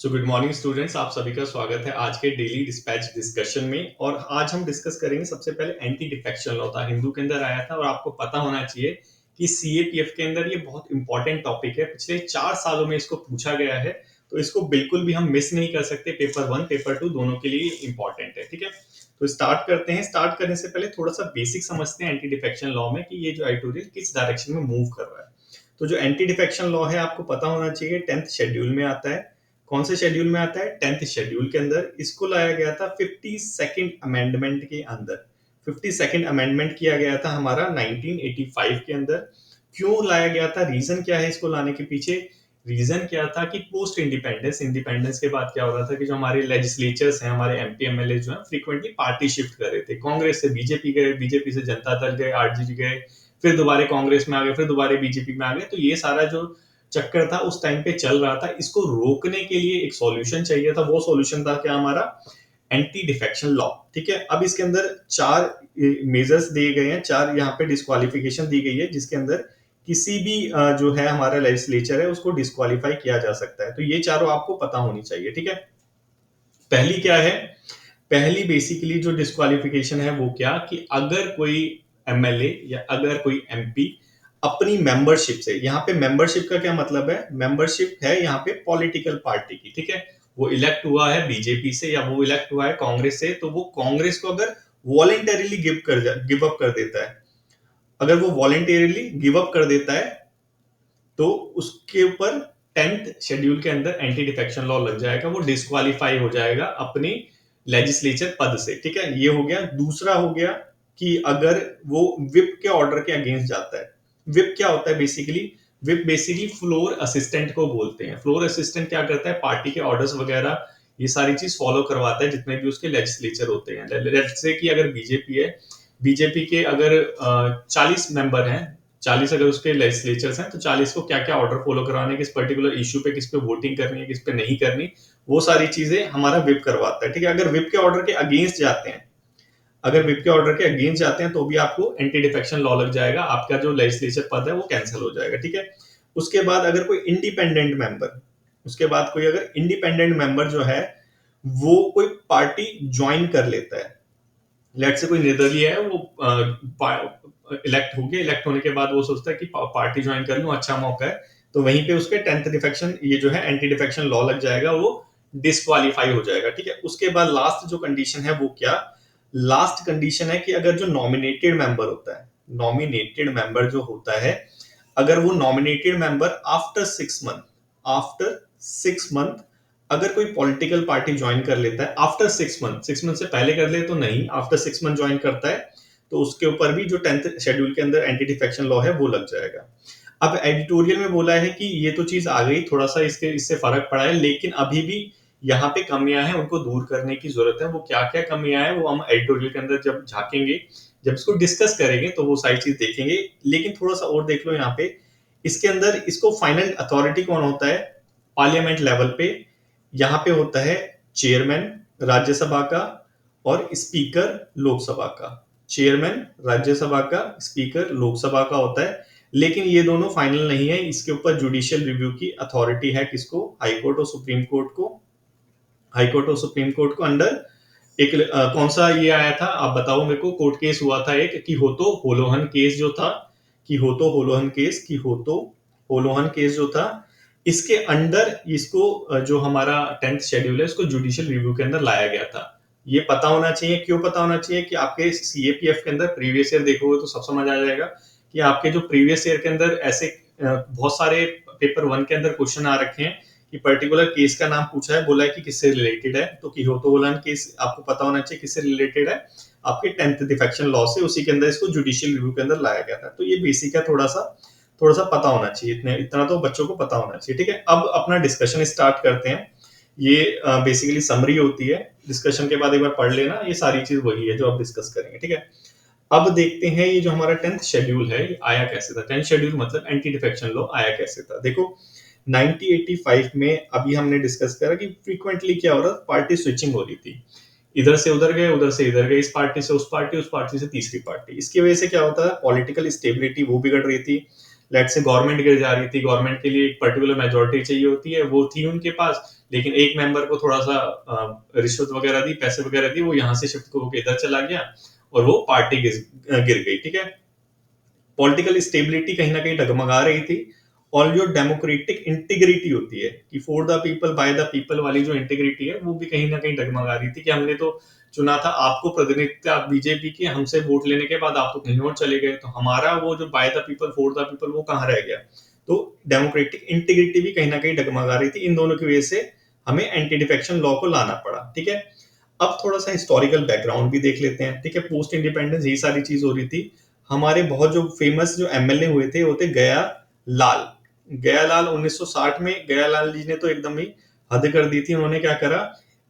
So good morning students, आप सभी का स्वागत है आज के डेली डिस्पैच डिस्कशन में। और आज हम डिस्कस करेंगे सबसे पहले एंटी डिफेक्शन लॉ था, हिंदू के अंदर आया था और आपको पता होना चाहिए कि सीएपीएफ के अंदर ये बहुत इंपॉर्टेंट टॉपिक है। पिछले 4 सालों में इसको पूछा गया है, तो इसको बिल्कुल भी हम मिस नहीं कर सकते। पेपर 1 पेपर 2 दोनों के लिए इंपॉर्टेंट है। ठीक है, तो स्टार्ट करते हैं। स्टार्ट करने से पहले थोड़ा सा बेसिक समझते हैं एंटी डिफेक्शन लॉ में कि ये जो एडिटोरियल किस डायरेक्शन में मूव कर रहा है। तो जो एंटी डिफेक्शन लॉ है आपको पता होना चाहिए 10th शेड्यूल में आता है। कौन से शेड्यूल में आता है? 10th शेड्यूल के अंदर। इसको लाया गया था 52nd अमेंडमेंट के अंदर। 52nd अमेंडमेंट किया गया था हमारा 1985 के अंदर। क्यों लाया गया था? रीजन क्या है इसको लाने के पीछे? रीजन क्या था कि पोस्ट इंडिपेंडेंस इंडिपेंडेंस के बाद क्या हो रहा था कि जो हमारे लेजिस्लेचर्स हैं, हमारे एमपी एमएलए जो है फ्रीक्वेंटली पार्टी शिफ्ट कर रहे थे। कांग्रेस से बीजेपी गए, बीजेपी से जनता दल गए, आरजेडी गए, फिर दोबारा कांग्रेस में आ गए, फिर दोबारा बीजेपी में आ गए। तो ये सारा जो चक्कर था उस टाइम पे चल रहा था। इसको रोकने के लिए एक सॉल्यूशन चाहिए था। वो सॉल्यूशन था क्या? हमारा एंटी डिफेक्शन लॉ। ठीक है, अब इसके अंदर 4 मेजर्स दिए गए हैं, 4 यहाँ पे डिस्क्वालिफिकेशन दी गई है, जिसके अंदर किसी भी जो है हमारा लेजिस्लेचर है उसको डिस्क्वालीफाई किया जा सकता है। तो ये चारों आपको पता होनी चाहिए। ठीक है, पहली क्या है? पहली बेसिकली जो डिस्क्वालिफिकेशन है वो क्या कि अगर कोई एमएलए या अगर कोई एमपी अपनी मेंबरशिप से, यहाँ पे मेंबरशिप का क्या मतलब है? मेंबरशिप है यहाँ पे पॉलिटिकल पार्टी की। ठीक है, वो इलेक्ट हुआ है बीजेपी से या वो इलेक्ट हुआ है कांग्रेस से, तो वो कांग्रेस को अगर वॉलेंटरीली गिव अप कर देता है, अगर वो वॉलेंटरीली गिव अप कर देता है तो उसके ऊपर 10th शेड्यूल के अंदर एंटी डिफेक्शन लॉ लग जाएगा। वो डिस्क्वालीफाई हो जाएगा अपनी लेजिस्लेचर पद से। ठीक है, ये हो गया। दूसरा हो गया कि अगर वो विप के ऑर्डर के अगेंस्ट जाता है। विप क्या होता है basically? Whip basically floor assistant को बोलते हैं। फ्लोर असिस्टेंट क्या करता है? पार्टी के ऑर्डर्स वगैरह ये सारी चीज फॉलो करवाता है जितने भी उसके लेजिस्लेचर होते हैं। लेट्स से कि अगर बीजेपी है, बीजेपी के अगर 40 मेंबर हैं, 40 अगर उसके लेजिस्लेचर्स हैं, तो 40 को क्या क्या ऑर्डर फॉलो करवाने, किस पर्टिकुलर इश्यू पे किस पे वोटिंग करनी है, किस पे नहीं करनी, वो सारी चीजें हमारा विप करवाता है। ठीक है, अगर विप के ऑर्डर के अगेंस्ट जाते हैं, अगर विप के ऑर्डर के अगेंस्ट जाते हैं तो भी आपको एंटी डिफेक्शन लॉ लग जाएगा। आपका जो लेजिस्लेचर पद है वो कैंसिल हो जाएगा। ठीक है, उसके बाद अगर कोई इंडिपेंडेंट मेंबर, उसके बाद कोई अगर इंडिपेंडेंट मेंबर जो है वो कोई पार्टी ज्वाइन कर लेता है। लेट से कोई निर्दलीय है, वो इलेक्ट हो गया, इलेक्ट होने के बाद वो सोचता है कि पार्टी ज्वाइन कर लूं, अच्छा मौका है, तो वहीं पे उसके 10th डिफेक्शन, ये जो है एंटी डिफेक्शन लॉ लग जाएगा, वो डिस्क्वालीफाई हो जाएगा। ठीक है, उसके बाद लास्ट जो कंडीशन है वो क्या? लास्ट कंडीशन है कि अगर जो नॉमिनेटेड मेंबर होता है, नॉमिनेटेड मेंबर जो होता है, अगर वो नॉमिनेटेड मेंबर आफ्टर 6 मंथ अगर कोई पॉलिटिकल पार्टी ज्वाइन कर लेता है, आफ्टर 6 मंथ से पहले कर ले तो नहीं, आफ्टर 6 मंथ ज्वाइन करता है, तो उसके ऊपर भी जो 10th शेड्यूल के अंदर एंटी डिफेक्शन लॉ है वो लग जाएगा। अब एडिटोरियल में बोला है कि ये तो चीज आ गई, थोड़ा सा इससे फर्क पड़ा है, लेकिन अभी भी यहाँ पे कमियां हैं, उनको दूर करने की जरूरत है। वो क्या क्या कमियां हैं वो हम एडिटोरियल के अंदर जब झांकेंगे, जब इसको डिस्कस करेंगे तो वो सारी चीज देखेंगे। लेकिन थोड़ा सा और देख लो यहाँ पे, इसके अंदर इसको फाइनल अथॉरिटी कौन होता है? पार्लियामेंट लेवल पे यहाँ पे होता है चेयरमैन राज्यसभा का और स्पीकर लोकसभा का। चेयरमैन राज्यसभा का, स्पीकर लोकसभा का होता है। लेकिन ये दोनों फाइनल नहीं है, इसके ऊपर जुडिशियल रिव्यू की अथॉरिटी है किसको? हाईकोर्ट और सुप्रीम कोर्ट को। हाईकोर्ट और सुप्रीम कोर्ट को अंडर एक कौन सा ये आया था आप बताओ मेरे को? कोर्ट केस हुआ था एक कि होतो होलोहन केस जो था, कि होतो होलोहन केस, कि होतो होलोहन केस जो था, इसके अंडर इसको जो हमारा 10th शेड्यूल है उसको जुडिशियल रिव्यू के अंदर लाया गया था। ये पता होना चाहिए। क्यों पता होना चाहिए? कि आपके सीएपीएफ के अंदर प्रीवियस ईयर देखोगे तो सब समझ आ जाएगा कि आपके जो प्रीवियस ईयर के अंदर ऐसे बहुत सारे पेपर 1 के अंदर क्वेश्चन आ रखे हैं कि पर्टिकुलर केस का नाम पूछा है, बोला है कि किससे रिलेटेड है, तो किहोतो होलन केस आपको पता होना चाहिए किससे रिलेटेड है, आपके 10th डिफेक्शन लॉ से। उसी के अंदर इसको जुडिशियल रिव्यू के अंदर लाया गया था। तो ये बेसिक है, थोड़ा सा पता होना चाहिए, इतना तो बच्चों को पता होना चाहिए। ठीक है, अब अपना डिस्कशन स्टार्ट करते हैं। ये बेसिकली समरी होती है, डिस्कशन के बाद एक बार पढ़ लेना, ये सारी चीज वही है जो आप डिस्कस करेंगे। ठीक है, अब देखते हैं ये जो हमारा 10th शेड्यूल है ये आया कैसे था। 10th शेड्यूल मतलब एंटी डिफेक्शन लॉ आया कैसे था? देखो 1985 में अभी हमने डिस्कस करा कि फ्रीक्वेंटली क्या हो रहा था, पार्टी स्विचिंग हो रही थी, इधर से उधर गए, उधर से इधर गए, इस पार्टी से उस पार्टी, उस पार्टी से तीसरी पार्टी। इसकी वजह से क्या होता है? पॉलिटिकल स्टेबिलिटी वो बिगड़ रही थी। लेट से गवर्नमेंट गिर जा रही थी, गवर्नमेंट के लिए एक पर्टिकुलर मेजोरिटी चाहिए होती है, वो थी उनके पास, लेकिन एक मेंबर को थोड़ा सा रिश्वत वगैरह दी, पैसे वगैरह दी, वो यहाँ से शिफ्ट होकर इधर चला गया और वो पार्टी गिर गई, ठीक है। पॉलिटिकल स्टेबिलिटी कहीं ना कहीं डगमगा रही थी, और जो डेमोक्रेटिक इंटीग्रिटी होती है कि for the people by the people वाली जो इंटीग्रिटी है, वो भी कहीं ना कहीं डगमगा रही थी कि हमने तो चुना था आपको प्रतिनिधित्व, आप बीजेपी के, हमसे वोट लेने के बाद आप तो कहीं और चले गए, तो हमारा वो जो by the people for the people वो कहाँ रह गया। तो डेमोक्रेटिक इंटीग्रिटी भी कहीं ना कहीं डगमगा रही थी। इन दोनों की वजह से हमें एंटी डिफेक्शन लॉ को लाना पड़ा, ठीक है। अब थोड़ा सा हिस्टोरिकल बैकग्राउंड भी देख लेते हैं, ठीक है। पोस्ट इंडिपेंडेंस यही सारी चीज हो रही थी। हमारे बहुत जो फेमस जो एमएलए हुए थे वो थे गया लाल। गया लाल 1960 में, गया लाल जी ने तो एकदम ही हद कर दी थी। उन्होंने क्या करा,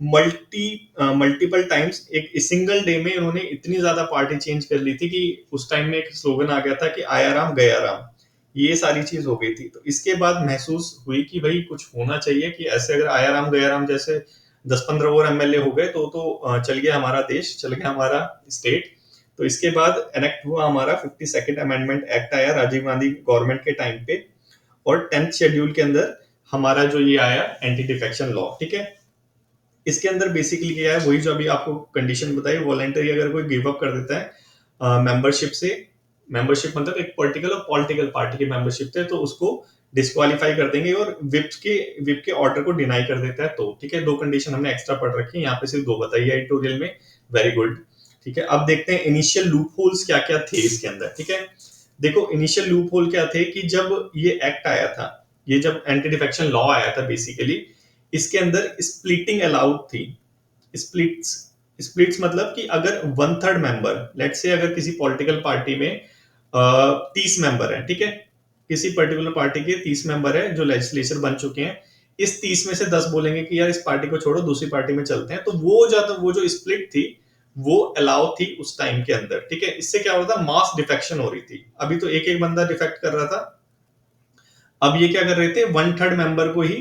मल्टीपल टाइम्स एक सिंगल डे में उन्होंने इतनी ज्यादा पार्टी चेंज कर ली थी कि उस टाइम में एक स्लोगन आ गया था कि आया राम गया राम, ये सारी चीज हो गई थी। तो इसके बाद महसूस हुई कि भाई कुछ होना चाहिए, कि ऐसे अगर आया राम गया राम जैसे 10-15 और एमएलए हो गए तो चल गया हमारा देश, चल गया हमारा स्टेट। तो इसके बाद एनेक्ट हुआ हमारा 52nd अमेंडमेंट एक्ट आया राजीव गांधी गवर्नमेंट के टाइम पे, और 10th शेड्यूल के अंदर हमारा जो ये आया एंटी डिफेक्शन लॉ, ठीक है। इसके अंदर बेसिकली क्या है, वही जो अभी आपको कंडीशन बताई, वॉलंटरी अगर कोई गिव अप कर देता है मेंबरशिप से, मेंबरशिप मतलब एक पर्टिकुलर पॉलिटिकल पार्टी की मेंबरशिप से, तो उसको डिस्क्वालीफाई कर देंगे, और विप के ऑर्डर को डिनाई कर देता है, तो ठीक है। दो कंडीशन हमने एक्स्ट्रा पढ़ रखी है, यहाँ पे सिर्फ दो बताई है एडिटोरियल में। वेरी गुड, ठीक है। अब देखते हैं इनिशियल लूप होल्स क्या क्या थे इसके अंदर, ठीक है। देखो इनिशियल लूप होल क्या थे, कि जब ये एक्ट आया था, ये जब एंटी डिफेक्शन लॉ आया था बेसिकली, इसके अंदर स्प्लिटिंग अलाउड थी। स्प्लिट्स स्प्लिट्स मतलब कि अगर 1/3 मेंबर, लेट्स से अगर किसी पॉलिटिकल पार्टी में 30 मेंबर है, ठीक है। किसी पर्टिकुलर पार्टी के 30 मेंबर है जो लेजिस्लेचर बन चुके हैं, इस 30 में से 10 बोलेंगे कि यार इस पार्टी को छोड़ो दूसरी पार्टी में चलते हैं, तो वो जो स्प्लिट थी वो अलाउ थी उस टाइम के अंदर, ठीक है। इससे क्या हो रहा था, मास डिफेक्शन हो रही थी। अभी तो एक एक बंदा डिफेक्ट कर रहा था, अब ये क्या कर रहे थे, 1/3 मेंबर को ही,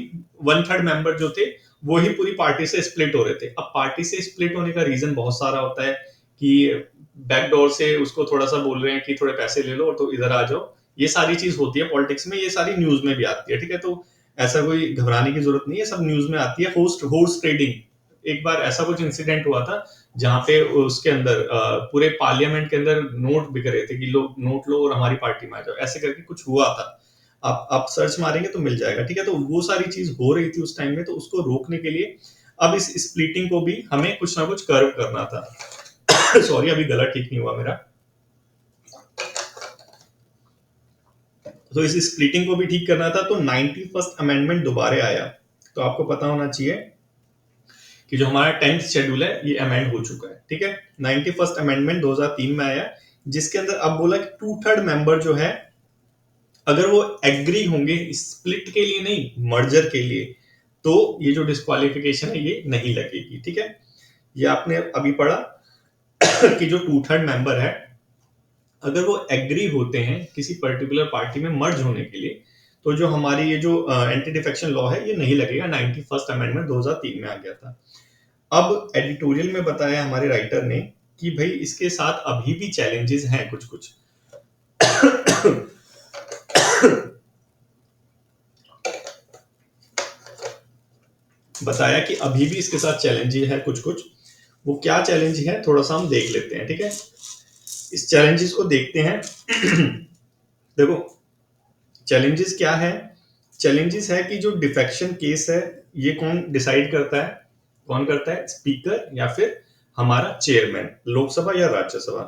1/3 मेंबर जो थे वो ही पूरी पार्टी से स्प्लिट हो रहे थे। अब पार्टी से स्प्लिट होने का रीजन बहुत सारा होता है, कि बैकडोर से उसको थोड़ा सा बोल रहे हैं कि थोड़े पैसे ले लो और तो इधर आ जाओ, ये सारी चीज होती है पॉलिटिक्स में, ये सारी न्यूज में भी आती है, ठीक है। तो ऐसा कोई घबराने की जरूरत नहीं है, सब न्यूज में आती है। होर्स ट्रेडिंग, एक बार ऐसा कुछ इंसिडेंट हुआ था जहां पे उसके अंदर पूरे पार्लियामेंट के अंदर नोट बिक रहे थे कि लोग नोट लो और हमारी पार्टी में आ जाओ, ऐसे करके कुछ हुआ था। आप सर्च मारेंगे तो मिल जाएगा, ठीक है। तो वो सारी चीज हो रही थी उस टाइम में, तो उसको रोकने के लिए अब इस स्प्लिटिंग को भी हमें कुछ ना कुछ कर्व करना था। सॉरी अभी गला ठीक नहीं हुआ मेरा। तो इस स्प्लिटिंग को भी ठीक करना था, तो 91st अमेंडमेंट दोबारा आया। तो आपको पता होना चाहिए कि जो हमारा 10th शेड्यूल है ये अमेंड हो चुका है, ठीक है। 91st अमेंडमेंट 2003 में आया, जिसके अंदर अब बोला कि 2/3 मेंबर जो है, अगर वो एग्री होंगे स्प्लिट के लिए, नहीं मर्जर के लिए, तो ये जो डिस्क्वालिफिकेशन है ये नहीं लगेगी, ठीक है। ये आपने अभी पढ़ा कि जो 2/3 मेंबर है, अगर वो एग्री होते हैं किसी पर्टिकुलर पार्टी में मर्ज होने के लिए, तो जो हमारी ये जो एंटी डिफेक्शन लॉ है ये नहीं लगेगा। 91st अमेंडमेंट 2003 में आ गया था। अब एडिटोरियल में बताया हमारे राइटर ने कि भाई इसके साथ अभी भी चैलेंजेस हैं कुछ कुछ। बताया कि अभी भी इसके साथ चैलेंजेस है कुछ कुछ। वो क्या चैलेंज है थोड़ा सा हम देख लेते हैं, ठीक है। इस चैलेंजेस को देखते हैं। देखो चैलेंजेस क्या है, चैलेंजेस है कि जो डिफेक्शन केस है ये कौन डिसाइड करता है, कौन करता है, स्पीकर या फिर हमारा चेयरमैन, लोकसभा या राज्यसभा।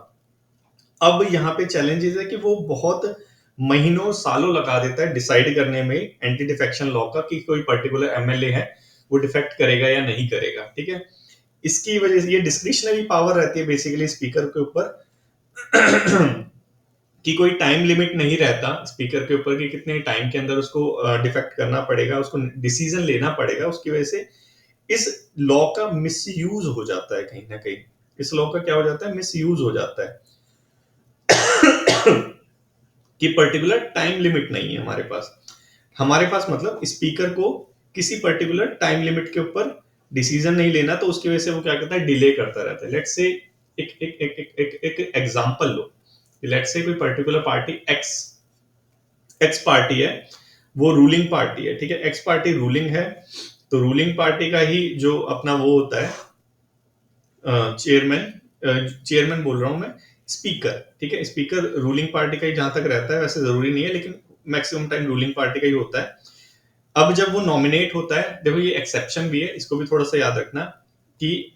अब यहाँ पे चैलेंजेस है कि वो बहुत महीनों सालों लगा देता है डिसाइड करने में एंटी डिफेक्शन लॉ का, कि कोई पर्टिकुलर एमएलए है वो डिफेक्ट करेगा या नहीं करेगा, ठीक है। इसकी वजह से ये डिस्क्रिशनरी पावर रहती है बेसिकली स्पीकर के ऊपर, कि कोई टाइम लिमिट नहीं रहता स्पीकर के ऊपर कि कितने टाइम के अंदर उसको डिफेक्ट करना पड़ेगा, उसको डिसीजन लेना पड़ेगा। उसकी वजह से इस लॉ का मिसयूज हो जाता है कहीं ना कहीं। इस लॉ का क्या हो जाता है, मिसयूज हो जाता है। कि पर्टिकुलर टाइम लिमिट नहीं है हमारे पास मतलब स्पीकर को किसी पर्टिकुलर टाइम लिमिट के ऊपर डिसीजन नहीं लेना, तो उसकी वजह से वो क्या करता है, डिले करता रहता है। लेट्स से एक एक एग्जांपल लो, लेट्स से कोई particular party x x party है वो रूलिंग पार्टी है, ठीक है, एक्स पार्टी रूलिंग है, तो रूलिंग पार्टी का ही जो अपना वो होता है चेयरमैन, चेयरमैन बोल रहा हूं मैं, स्पीकर, ठीक है, स्पीकर रूलिंग पार्टी का ही जहां तक रहता है, वैसे जरूरी नहीं है लेकिन मैक्सिमम टाइम रूलिंग पार्टी का ही होता है। अब जब वो नॉमिनेट होता है, देखो ये एक्सेप्शन भी है, इसको भी थोड़ा सा याद रखना कि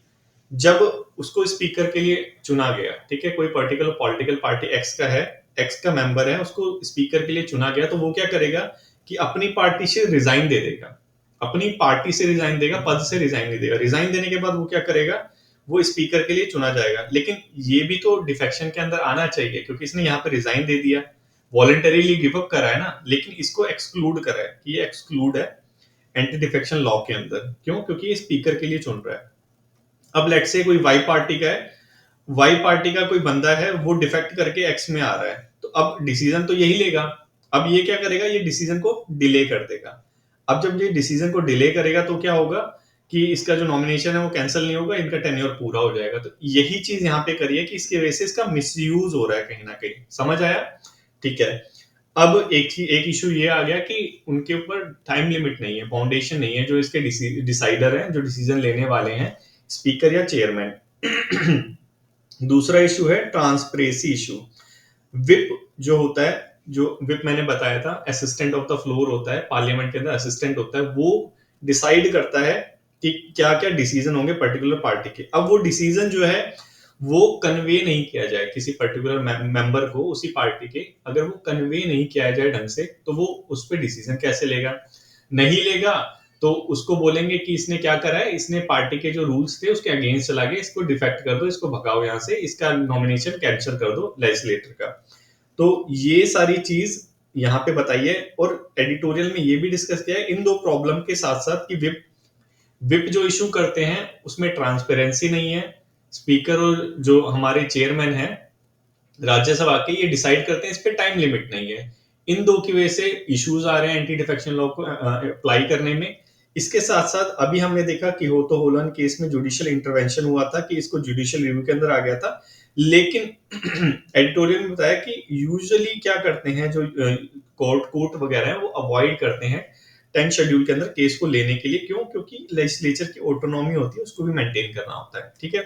जब उसको स्पीकर के लिए चुना गया, ठीक है, कोई पर्टिकुलर पॉलिटिकल पार्टी एक्स का है, एक्स का मेंबर है, उसको स्पीकर के लिए चुना गया, तो वो क्या करेगा कि अपनी पार्टी से रिजाइन दे देगा, अपनी पार्टी से रिजाइन देगा, पद से रिजाइन नहीं देगा। रिजाइन देने के बाद वो क्या करेगा, वो स्पीकर के लिए चुना जाएगा। लेकिन ये भी तो डिफेक्शन के अंदर आना चाहिए, क्योंकि इसने यहाँ पे रिजाइन दे दिया, वॉलंटरीली गिव अप करा है ना, लेकिन इसको एक्सक्लूड करा है, ये एक्सक्लूड है एंटी डिफेक्शन लॉ के अंदर। क्यों? क्योंकि ये स्पीकर के लिए चुन रहा है। अब लेट से कोई वाई पार्टी का है, वाई पार्टी का कोई बंदा है, वो डिफेक्ट करके एक्स में आ रहा है, तो अब डिसीजन तो यही लेगा। अब ये क्या करेगा, ये डिसीजन को डिले कर देगा। अब जब ये डिसीजन को डिले करेगा तो क्या होगा कि इसका जो नॉमिनेशन है वो कैंसिल नहीं होगा, इनका टेन्योर पूरा हो जाएगा। तो यही चीज यहाँ पे करिए कि इसकी वजह से इसका मिसयूज हो रहा है कहीं ना कहीं। समझ आया? ठीक है। अब एक इशू ये आ गया कि उनके ऊपर टाइम लिमिट नहीं है, फाउंडेशन नहीं है, जो इसके डिसाइडर हैं, जो डिसीजन लेने वाले हैं, स्पीकर या चेयरमैन। दूसरा इशू है ट्रांसपेरेंसी इशू। विप जो होता है, जो विप मैंने बताया था, असिस्टेंट ऑफ द फ्लोर होता है, पार्लियामेंट के अंदर असिस्टेंट होता है, वो डिसाइड करता है कि क्या क्या डिसीजन होंगे पर्टिकुलर पार्टी के। अब वो डिसीजन जो है वो कन्वे नहीं किया जाए किसी पर्टिकुलर मेंबर को, उसी पार्टी के, अगर वो कन्वे नहीं किया जाए ढंग से, तो वो उस पर डिसीजन कैसे लेगा? नहीं लेगा तो उसको बोलेंगे कि इसने क्या करा है, इसने पार्टी के जो रूल्स थे उसके अगेंस्ट चला गया, इसको डिफेक्ट कर दो, इसको भगाओ यहाँ से, इसका नॉमिनेशन कैंसिल कर दो लेजिस्लेटर का। तो ये सारी चीज यहाँ पे बताइए, और एडिटोरियल में ये भी डिस्कस किया है इन दो प्रॉब्लम के साथ साथ कि विप विप जो इशू करते हैं उसमें ट्रांसपेरेंसी नहीं है। स्पीकर और जो हमारे चेयरमैन है राज्यसभा के, ये डिसाइड करते हैं, इस पे टाइम लिमिट नहीं है। इन दो की वजह से इश्यूज आ रहे हैं एंटी डिफेक्शन लॉ को अप्लाई करने में। इसके साथ साथ अभी हमने देखा कि होतो होलन केस में जुडिशियल इंटरवेंशन हुआ था, कि इसको जुडिशियल रिव्यू के अंदर आ गया था। लेकिन एडिटोरियल में बताया कि यूजुअली क्या करते हैं जो कोर्ट वगैरह है, वो अवॉइड करते हैं 10th शेड्यूल के अंदर केस को लेने के लिए। क्यों? क्योंकि लेजिस्लेचर की ऑटोनॉमी होती है, उसको भी मेंटेन करना होता है। ठीक है।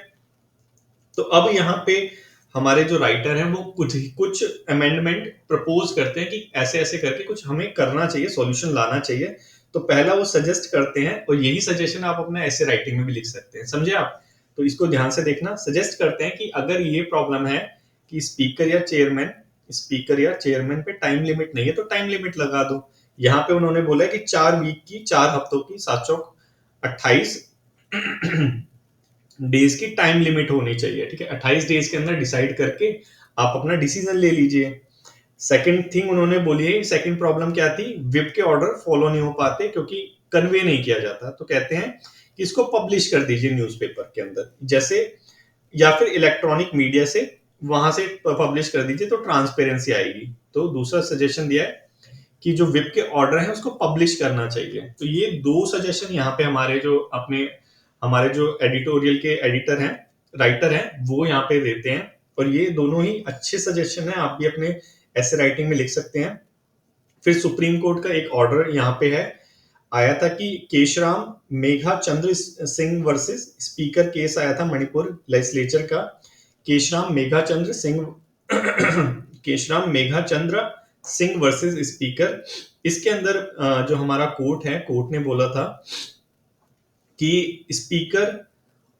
तो अब यहाँ पे हमारे जो राइटर हैं वो कुछ अमेंडमेंट प्रपोज करते हैं कि ऐसे ऐसे करके कुछ हमें करना चाहिए, सॉल्यूशन लाना चाहिए। तो पहला वो सजेस्ट करते हैं, और यही सजेशन आप अपना ऐसे राइटिंग में भी लिख सकते हैं। समझे आप? तो इसको ध्यान से देखना। सजेस्ट करते हैं कि अगर ये प्रॉब्लम है कि स्पीकर या चेयरमैन पे टाइम लिमिट नहीं है, तो टाइम लिमिट लगा दो। यहाँ पे उन्होंने बोला कि 4 वीक की, 4 हफ्तों की, 7 चौक 28 डेज की टाइम लिमिट होनी चाहिए। ठीक है, 28 डेज के अंदर डिसाइड करके आप अपना डिसीजन ले लीजिए। सेकंड थिंग उन्होंने बोली है, सेकंड प्रॉब्लम क्या थी, विप के ऑर्डर फॉलो नहीं हो पाते क्योंकि कन्वे नहीं किया जाता। तो कहते हैं कि इसको पब्लिश कर दीजिए न्यूज़पेपर के अंदर, जैसे, या फिर इलेक्ट्रॉनिक मीडिया से वहां से पब्लिश कर दीजिए, तो ट्रांसपेरेंसी आएगी। तो दूसरा सजेशन दिया है कि जो विप के ऑर्डर है उसको पब्लिश करना चाहिए। तो ये दो सजेशन यहाँ पे हमारे जो एडिटोरियल के एडिटर हैं, राइटर हैं, वो यहाँ पे देते हैं, और ये दोनों ही अच्छे सजेशन है, आप भी अपने ऐसे राइटिंग में लिख सकते हैं। फिर सुप्रीम कोर्ट का एक ऑर्डर यहाँ पे है, आया था कि केशराम Megha Chandra Singh versus speaker case आया था मणिपुर लेजिस्लेचर का। केशराम मेघा चंद्र सिंह केशराम मेघा चंद्र सिंह वर्सेस स्पीकर। इसके अंदर जो हमारा कोर्ट है, कोर्ट ने बोला था कि स्पीकर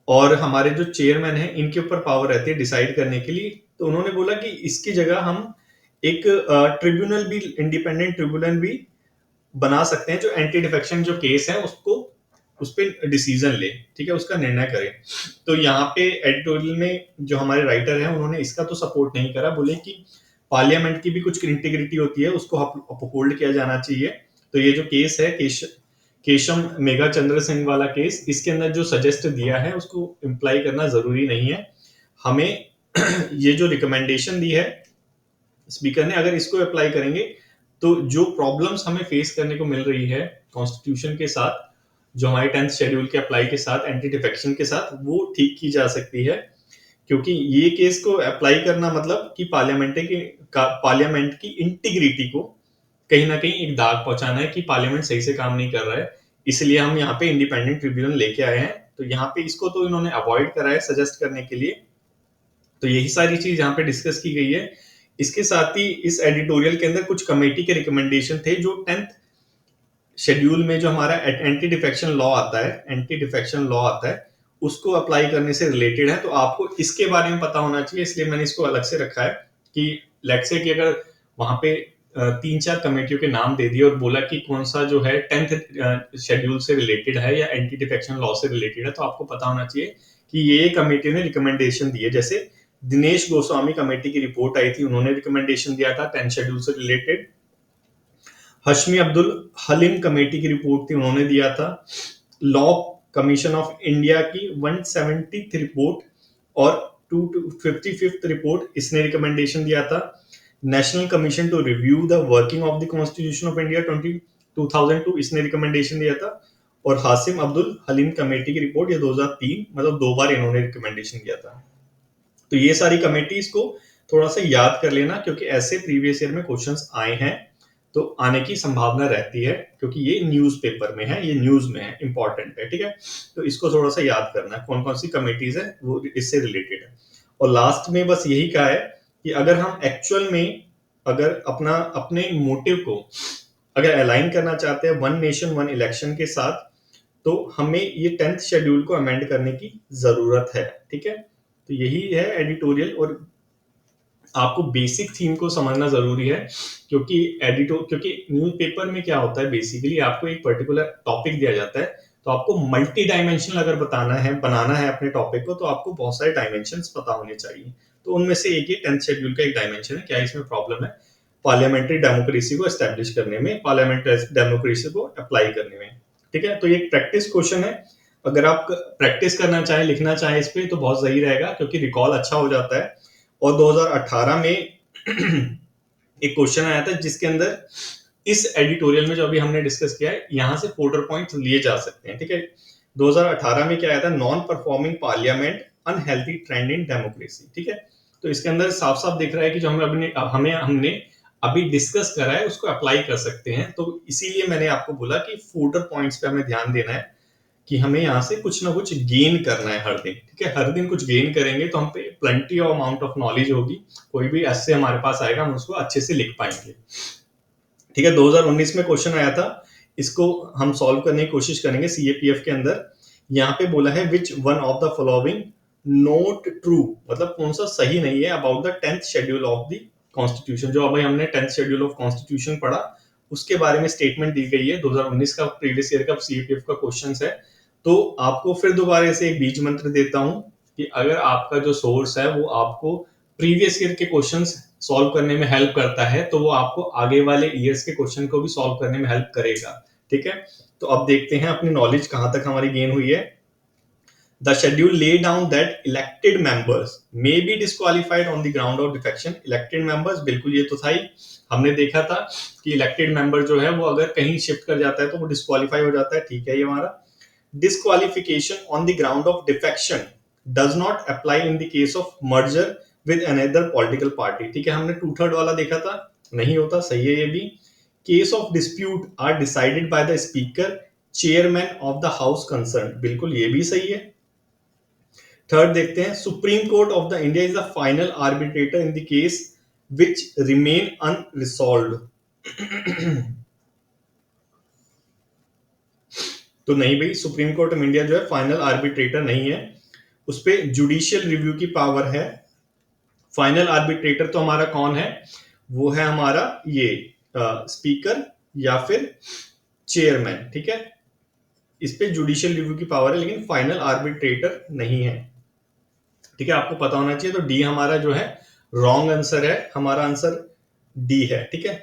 और हमारे जो चेयरमैन है, इनके ऊपर पावर रहती है डिसाइड करने के लिए। तो उन्होंने बोला कि इसकी जगह हम एक ट्रिब्यूनल भी, इंडिपेंडेंट ट्रिब्यूनल भी बना सकते हैं, जो एंटी डिफेक्शन जो केस है उसको, उस पर डिसीजन ले, ठीक है, उसका निर्णय करे। तो यहाँ पे एडिटोरियल में जो हमारे राइटर हैं उन्होंने इसका तो सपोर्ट नहीं करा, बोले कि पार्लियामेंट की भी कुछ इंटीग्रिटी होती है, उसको अपहोल्ड किया जाना चाहिए। तो ये जो केस है, केशम मेघा चंद्र सिंह वाला केस, इसके अंदर जो सजेस्ट दिया है उसको इम्प्लाई करना जरूरी नहीं है हमें। ये जो रिकमेंडेशन दी है स्पीकर ने, अगर इसको अप्लाई करेंगे तो जो प्रॉब्लम्स हमें फेस करने को मिल रही है कॉन्स्टिट्यूशन के साथ, जो हमारे 10th शेड्यूल के अप्लाई के साथ, एंटी डिफेक्शन के साथ, वो ठीक की जा सकती है। क्योंकि ये केस को अप्लाई करना मतलब कि पार्लियामेंट की इंटीग्रिटी को कहीं ना कहीं एक दाग पहुंचाना है कि पार्लियामेंट सही से काम नहीं कर रहा है, इसलिए हम यहाँ पे इंडिपेंडेंट ट्रिब्यूनल लेके आए हैं। तो यहाँ पे इसको तो इन्होंने अवॉइड करा है सजेस्ट करने के लिए। तो यही सारी चीज यहाँ पे डिस्कस की गई है। इसके साथ ही इस एडिटोरियल के अंदर कुछ कमेटी के रिकमेंडेशन थे जो 10th शेड्यूल में जो हमारा एंटी डिफेक्शन लॉ आता है, एंटी डिफेक्शन लॉ आता है, उसको अप्लाई करने से रिलेटेड है। तो आपको इसके बारे में पता होना चाहिए, इसलिए मैंने इसको अलग से रखा है कि लेट्स से कि अगर वहां पे 3-4 कमेटियों के नाम दे दिए और बोला कि कौन सा जो है 10th शेड्यूल से रिलेटेड है या एंटी डिफेक्शन लॉ से रिलेटेड है, तो आपको पता होना चाहिए कि ये कमेटी ने रिकमेंडेशन दी है। जैसे दिनेश गोस्वामी कमेटी की रिपोर्ट आई थी, उन्होंने रिकमेंडेशन दिया था 10th शेड्यूल से रिलेटेड। हशमी अब्दुल हलीम कमेटी की रिपोर्ट थी, उन्होंने दिया था। लॉ कमीशन ऑफ इंडिया की 170th रिपोर्ट और 255th रिपोर्ट, इसने रिकमेंडेशन दिया था। National commission to review the working of the constitution of India 2002, इसने रिकमेंडेशन दिया था। और हासिम अब्दुल हलीम कमेटी की रिपोर्ट ये 2003, मतलब 2 बार इन्होंने रिकमेंडेशन दिया था। तो ये सारी कमेटीज को थोड़ा सा याद कर लेना, क्योंकि ऐसे प्रीवियस ईयर में क्वेश्चंस आए हैं, तो आने की संभावना रहती है, क्योंकि ये न्यूज़पेपर में है, ये न्यूज में है, इंपॉर्टेंट है, ठीक है। तो इसको थोड़ा सा याद करना है, कौन कौन सी कमेटीज है वो इससे रिलेटेड है। और लास्ट में बस यही कहा है कि अगर हम एक्चुअल में अगर अपने मोटिव को अगर अलाइन करना चाहते हैं वन नेशन वन इलेक्शन के साथ, तो हमें ये 10th शेड्यूल को अमेंड करने की जरूरत है, ठीक है। तो यही है एडिटोरियल। और आपको बेसिक थीम को समझना जरूरी है, क्योंकि न्यूज़पेपर में क्या होता है, बेसिकली आपको एक पर्टिकुलर टॉपिक दिया जाता है, तो आपको मल्टी डायमेंशनल अगर बनाना है अपने टॉपिक को, तो आपको बहुत सारे डायमेंशंस पता होने चाहिए। तो उनमें से एक ही 10th शेड्यूल का एक डायमेंशन है। क्या इसमें प्रॉब्लम है? पार्लियामेंट्री डेमोक्रेसी को एस्टेब्लिश करने में, पार्लियामेंट्री डेमोक्रेसी को अप्लाई करने में, ठीक है। तो ये प्रैक्टिस क्वेश्चन है, अगर आप प्रैक्टिस करना चाहें, लिखना चाहें इस पे, तो बहुत सही रहेगा, क्योंकि रिकॉल अच्छा हो जाता है। और 2018 में एक क्वेश्चन आया था जिसके अंदर इस एडिटोरियल में जो अभी हमने डिस्कस किया है, यहां से फोल्डर पॉइंट्स लिए जा सकते हैं, ठीक है। 2018 में क्या आया था? Non performing parliament, unhealthy trend in democracy, ठीक है। तो इसके अंदर साफ साफ दिख रहा है कि जो हमने अभी डिस्कस करा है उसको अप्लाई कर सकते हैं। तो इसीलिए मैंने आपको बोला कि फोल्डर पॉइंट्स पे हमें ध्यान देना है, कि हमें यहाँ से कुछ ना कुछ गेन करना है हर दिन, ठीक है। हर दिन कुछ गेन करेंगे तो हम पे plenty of amount of knowledge होगी, कोई भी ऐसे हमारे पास आएगा हम उसको अच्छे से लिख पाएंगे, ठीक है। 2019 में क्वेश्चन आया था, इसको हम सॉल्व करने की कोशिश करेंगे सीएपीएफ के अंदर। यहाँ पे बोला है which one of the following note true, मतलब कौन सा सही नहीं है about the 10th schedule of the constitution. जो अभी हमने 10th शेड्यूल ऑफ कॉन्स्टिट्यूशन पढ़ा, उसके बारे में स्टेटमेंट दी गई है। 2019 का प्रीवियस ईयर का सीएपीएफ का क्वेश्चन है। तो आपको फिर दोबारा से एक बीज मंत्र देता हूं कि अगर आपका जो सोर्स है वो आपको प्रीवियस ईयर के क्वेश्चंस सॉल्व करने में हेल्प करता है, तो वो आपको आगे वाले ईयर्स के क्वेश्चन को भी सॉल्व करने में हेल्प करेगा, ठीक है। तो अब देखते हैं अपनी नॉलेज कहां तक हमारी गेन हुई है। The schedule lay down that elected members may be disqualified on the ground of defection. Elected members, बिल्कुल ये तो था ही, हमने देखा था कि इलेक्टेड मेंबर जो है वो अगर कहीं शिफ्ट कर जाता है तो वो डिस्क्वालीफाई हो जाता है, ठीक है ये हमारा। Disqualification on the ground of defection does not apply in the case of merger with another political party, ठीक है। हमने 2/3 वाला देखा था, नहीं होता, सही है ये भी। Case of dispute are decided by the speaker, chairman of the house concerned, बिल्कुल ये भी सही है। थर्ड देखते हैं, supreme court of the India is the final arbitrator in the case which remain unresolved. तो नहीं भाई, सुप्रीम कोर्ट ऑफ इंडिया जो है फाइनल आर्बिट्रेटर नहीं है, उस पर जुडिशियल रिव्यू की पावर है। फाइनल आर्बिट्रेटर तो हमारा कौन है? वो है हमारा ये स्पीकर या फिर चेयरमैन, ठीक है। इस पे जुडिशियल रिव्यू की पावर है, लेकिन फाइनल आर्बिट्रेटर नहीं है, ठीक है। आपको पता होना चाहिए। तो डी हमारा जो है रॉन्ग आंसर है, हमारा आंसर डी है, ठीक है।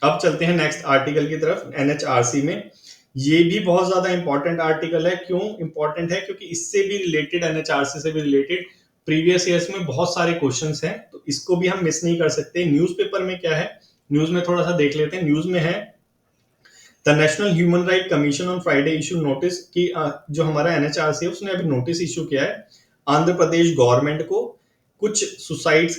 अब चलते हैं नेक्स्ट आर्टिकल की तरफ, एनएचआरसी में। ये भी बहुत ज्यादा इंपॉर्टेंट आर्टिकल है। क्यों इंपॉर्टेंट है? क्योंकि इससे भी रिलेटेड, एनएचआरसी से भी रिलेटेड प्रीवियस ईयर्स में बहुत सारे क्वेश्चंस हैं, तो इसको भी हम मिस नहीं कर सकते। न्यूज़पेपर में क्या है, न्यूज में थोड़ा सा देख लेते हैं। न्यूज में है the national human right commission on Friday issue notice, कि जो हमारा एनएचआरसी है उसने अभी नोटिस इशू किया है आंध्र प्रदेश गवर्नमेंट को कुछ सुसाइड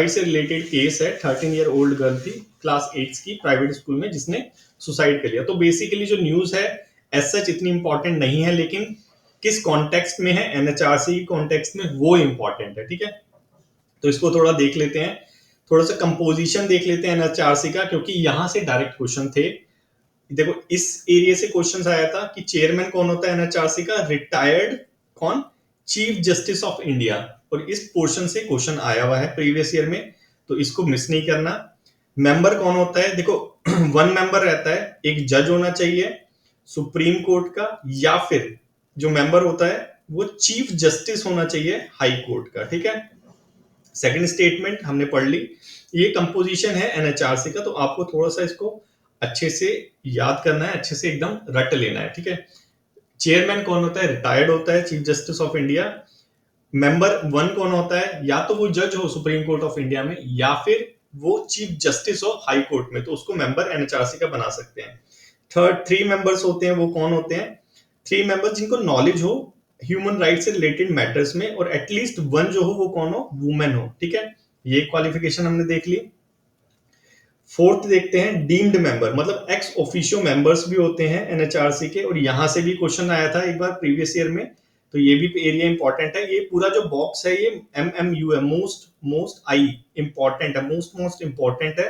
से रिलेटेड केस है। 13 ईयर ओल्ड गर्ल थी, क्लास 8 की, प्राइवेट स्कूल में, जिसने सुसाइड कर लिया। तो बेसिकली जो न्यूज है एज सच इतनी इंपॉर्टेंट नहीं है, लेकिन किस कॉन्टेक्स्ट में है, एनएचआरसी कॉन्टेक्स्ट में, वो इंपॉर्टेंट है। ठीक है, तो इसको थोड़ा देख लेते हैं, थोड़ा सा कंपोजिशन देख लेते हैं एनएचआरसी का, क्योंकि यहां से डायरेक्ट क्वेश्चन थे। देखो इस एरिया से क्वेश्चन आया था कि चेयरमैन कौन होता है एनएचआरसी का, रिटायर्ड कौन, चीफ जस्टिस ऑफ इंडिया, और इस पोर्शन से क्वेश्चन आया हुआ है प्रीवियस ईयर में, तो इसको मिस नहीं करना। मेंबर कौन होता है, देखो वन मेंबर रहता है, एक जज होना चाहिए सुप्रीम कोर्ट का, या फिर जो मेंबर होता है वो चीफ जस्टिस होना चाहिए हाई कोर्ट का। ठीक है, सेकंड स्टेटमेंट हमने पढ़ ली। ये कंपोजिशन है एनएचआरसी का, तो आपको थोड़ा सा इसको अच्छे से याद करना है, अच्छे से एकदम रट लेना है। ठीक है, चेयरमैन कौन होता है, रिटायर्ड होता है, chief justice of India. Member one कौन होता है, या तो वो जज हो सुप्रीम कोर्ट ऑफ इंडिया में, या फिर वो चीफ जस्टिस हो हाई कोर्ट में, तो उसको मेंबर एनएचआरसी का बना सकते हैं। थर्ड, थ्री मेंबर्स होते हैं, वो कौन होते हैं, थ्री मेंबर्स जिनको नॉलेज हो ह्यूमन राइट से रिलेटेड मैटर्स में, और एटलीस्ट वन जो हो वो कौन हो, वुमेन हो। ठीक है, ये क्वालिफिकेशन हमने देख ली। फोर्थ देखते हैं डीम्ड मेंबर, मतलब एक्स ऑफिशियो मेंबर्स भी होते हैं एनएचआरसी के, और यहां से भी क्वेश्चन आया था एक बार प्रीवियस ईयर में, तो ये भी एरिया इंपॉर्टेंट है। ये पूरा जो बॉक्स है ये MMU है, मोस्ट मोस्ट आई इंपॉर्टेंट है, मोस्ट इंपॉर्टेंट है,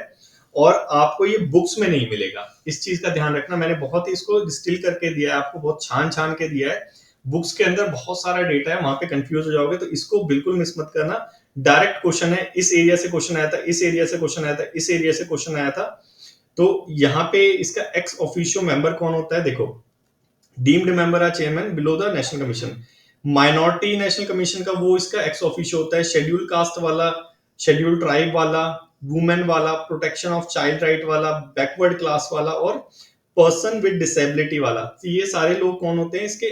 और आपको ये बुक्स में नहीं मिलेगा, इस चीज का ध्यान रखना। मैंने बहुत ही इसको डिस्टिल करके दिया है आपको, बहुत छान छान के दिया है। बुक्स के अंदर बहुत सारा डेटा है, वहां पे कंफ्यूज हो जाओगे, तो इसको बिल्कुल मिस मत करना। डायरेक्ट क्वेश्चन है, इस एरिया से क्वेश्चन आया था, इस एरिया से क्वेश्चन आया था, इस एरिया से क्वेश्चन आया था। तो यहाँ पे इसका एक्स ऑफिशियो मेंबर कौन होता है, देखो डीम्ड मेंबर है chairman below the national commission. Minority national commission का वो इसका एक्स ऑफिशियो होता है, शेड्यूल कास्ट वाला, शेड्यूल ट्राइब वाला, वुमेन वाला, प्रोटेक्शन ऑफ चाइल्ड राइट वाला, बैकवर्ड क्लास वाला, और पर्सन विद डिसेबिलिटी वाला। तो ये सारे लोग कौन होते हैं, इसके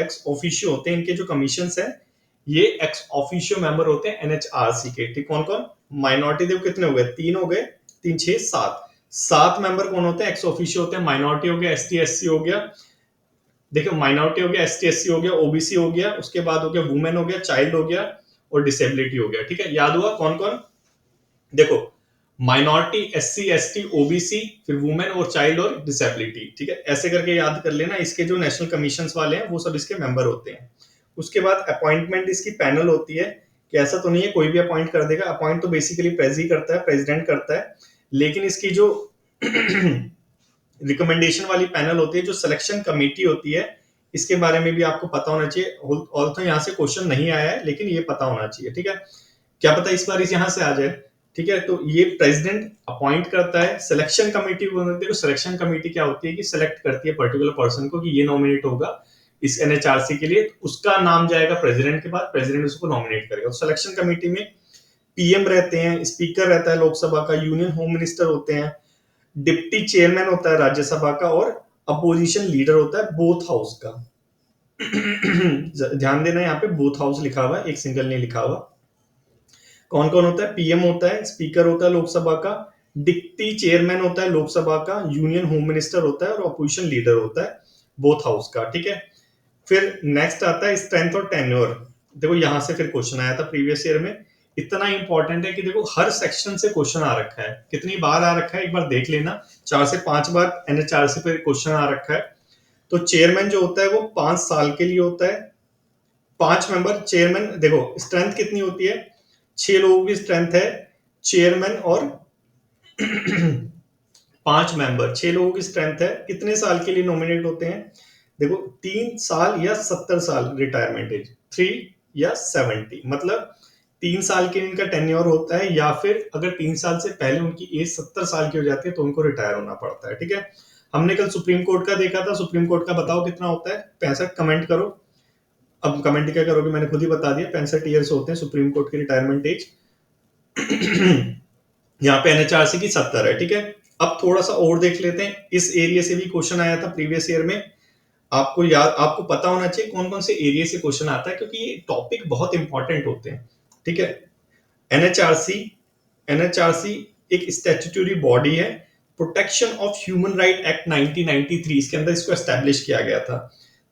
एक्स ऑफिशियो होते हैं। इनके जो कमीशंस है ये एक्स ऑफिशियो मेंबर होते हैं एनएचआरसी के। ठीक, कौन कौन, माइनॉरिटी देखो कितने हो गए, 3 हो गए, 3 6 7, 7 मेंबर कौन होते हैं, एक्स ऑफिशियो होते हैं। माइनॉरिटी हो गया, एसटी एससी हो गया, देखो माइनॉरिटी हो गया, एसटी एससी हो गया, ओबीसी हो गया, उसके बाद हो गया वुमेन हो गया, चाइल्ड हो गया, और डिसेबिलिटी हो गया। ठीक है, याद हुआ कौन कौन, देखो माइनॉरिटी, एससी एसटी, ओबीसी, फिर वुमेन और चाइल्ड और डिसेबिलिटी। ठीक है, ऐसे करके याद कर लेना। इसके जो नेशनल कमीशन वाले हैं वो सब इसके मेंबर होते हैं। उसके बाद अपॉइंटमेंट इसकी पैनल होती है, कि ऐसा तो नहीं है कोई भी अपॉइंट कर देगा, अपॉइंट तो बेसिकली प्रेजी करता है, प्रेसिडेंट करता है, लेकिन इसकी जो रिकमेंडेशन वाली पैनल होती है, जो सिलेक्शन कमेटी होती है, इसके बारे में भी आपको पता होना चाहिए। ऑल्सो यहाँ से क्वेश्चन नहीं आया है, लेकिन ये पता होना चाहिए। ठीक है, क्या पता इस बार इस यहाँ से आ जाए। ठीक है, तो ये प्रेसिडेंट अपॉइंट करता है, सिलेक्शन कमेटी को, सिलेक्शन कमेटी क्या होती है कि सिलेक्ट करती है पर्टिकुलर पर्सन को, कि ये नॉमिनेट होगा इस एनएचआरसी के लिए, उसका नाम जाएगा प्रेसिडेंट के पास, प्रेसिडेंट उसको नॉमिनेट करेगा। तो सिलेक्शन कमेटी में पीएम रहते हैं, स्पीकर रहता है लोकसभा का, यूनियन होम मिनिस्टर होते हैं, डिप्टी चेयरमैन होता है राज्यसभा का, और अपोजिशन लीडर होता है बोथ हाउस का। ध्यान देना, यहाँ पे बोथ हाउस लिखा हुआ है, एक सिंगल नहीं लिखा हुआ। कौन कौन होता है, पीएम होता है, स्पीकर होता है लोकसभा का, डिप्टी चेयरमैन होता है लोकसभा का, यूनियन होम मिनिस्टर होता है, और अपोजिशन लीडर होता है बोथ हाउस का। ठीक है, फिर नेक्स्ट आता है स्ट्रेंथ और टेन्योर। देखो यहां से फिर क्वेश्चन आया था प्रीवियस ईयर में, इतना इंपॉर्टेंट है कि देखो हर सेक्शन से क्वेश्चन आ रखा है, कितनी बार आ रखा है एक बार देख लेना, 4 से 5 बार एनएचआरसी पे क्वेश्चन आ रखा है। तो चेयरमैन जो होता है वो 5 साल के लिए होता है, 5 मेंबर चेयरमैन। देखो स्ट्रेंथ कितनी होती है, 6 लोगों की स्ट्रेंथ है चेयरमैन, और 5 मेंबर, 6 लोगों की स्ट्रेंथ है, कितने साल के लिए नॉमिनेट होते हैं, देखो 3 साल या 70 साल रिटायरमेंट एज, 3 या 70, मतलब 3 साल के इनका टेन्योर होता है, या फिर अगर 3 साल से पहले उनकी एज 70 साल की हो जाती है तो उनको रिटायर होना पड़ता है। ठीक है, हमने कल सुप्रीम कोर्ट का देखा था, सुप्रीम कोर्ट का बताओ कितना होता है, 65, कमेंट करो। अब कमेंट क्या करोगे, मैंने खुद ही बता दिया, 65 ईयर्स होते हैं सुप्रीम कोर्ट की रिटायरमेंट एज। यहाँ पे एनएचआरसी की 70 है। ठीक है, अब थोड़ा सा और देख लेते हैं, इस एरिया से भी क्वेश्चन आया था प्रीवियस ईयर में, आपको याद, आपको पता होना चाहिए कौन कौन से एरिया से क्वेश्चन आता है, क्योंकि ये टॉपिक बहुत इंपॉर्टेंट होते हैं। ठीक है, एनएचआरसी, एनएचआरसी एक स्टैट्यूटरी बॉडी है, protection of human right act 1993, इसके अंदर इसको एस्टेब्लिश किया गया था।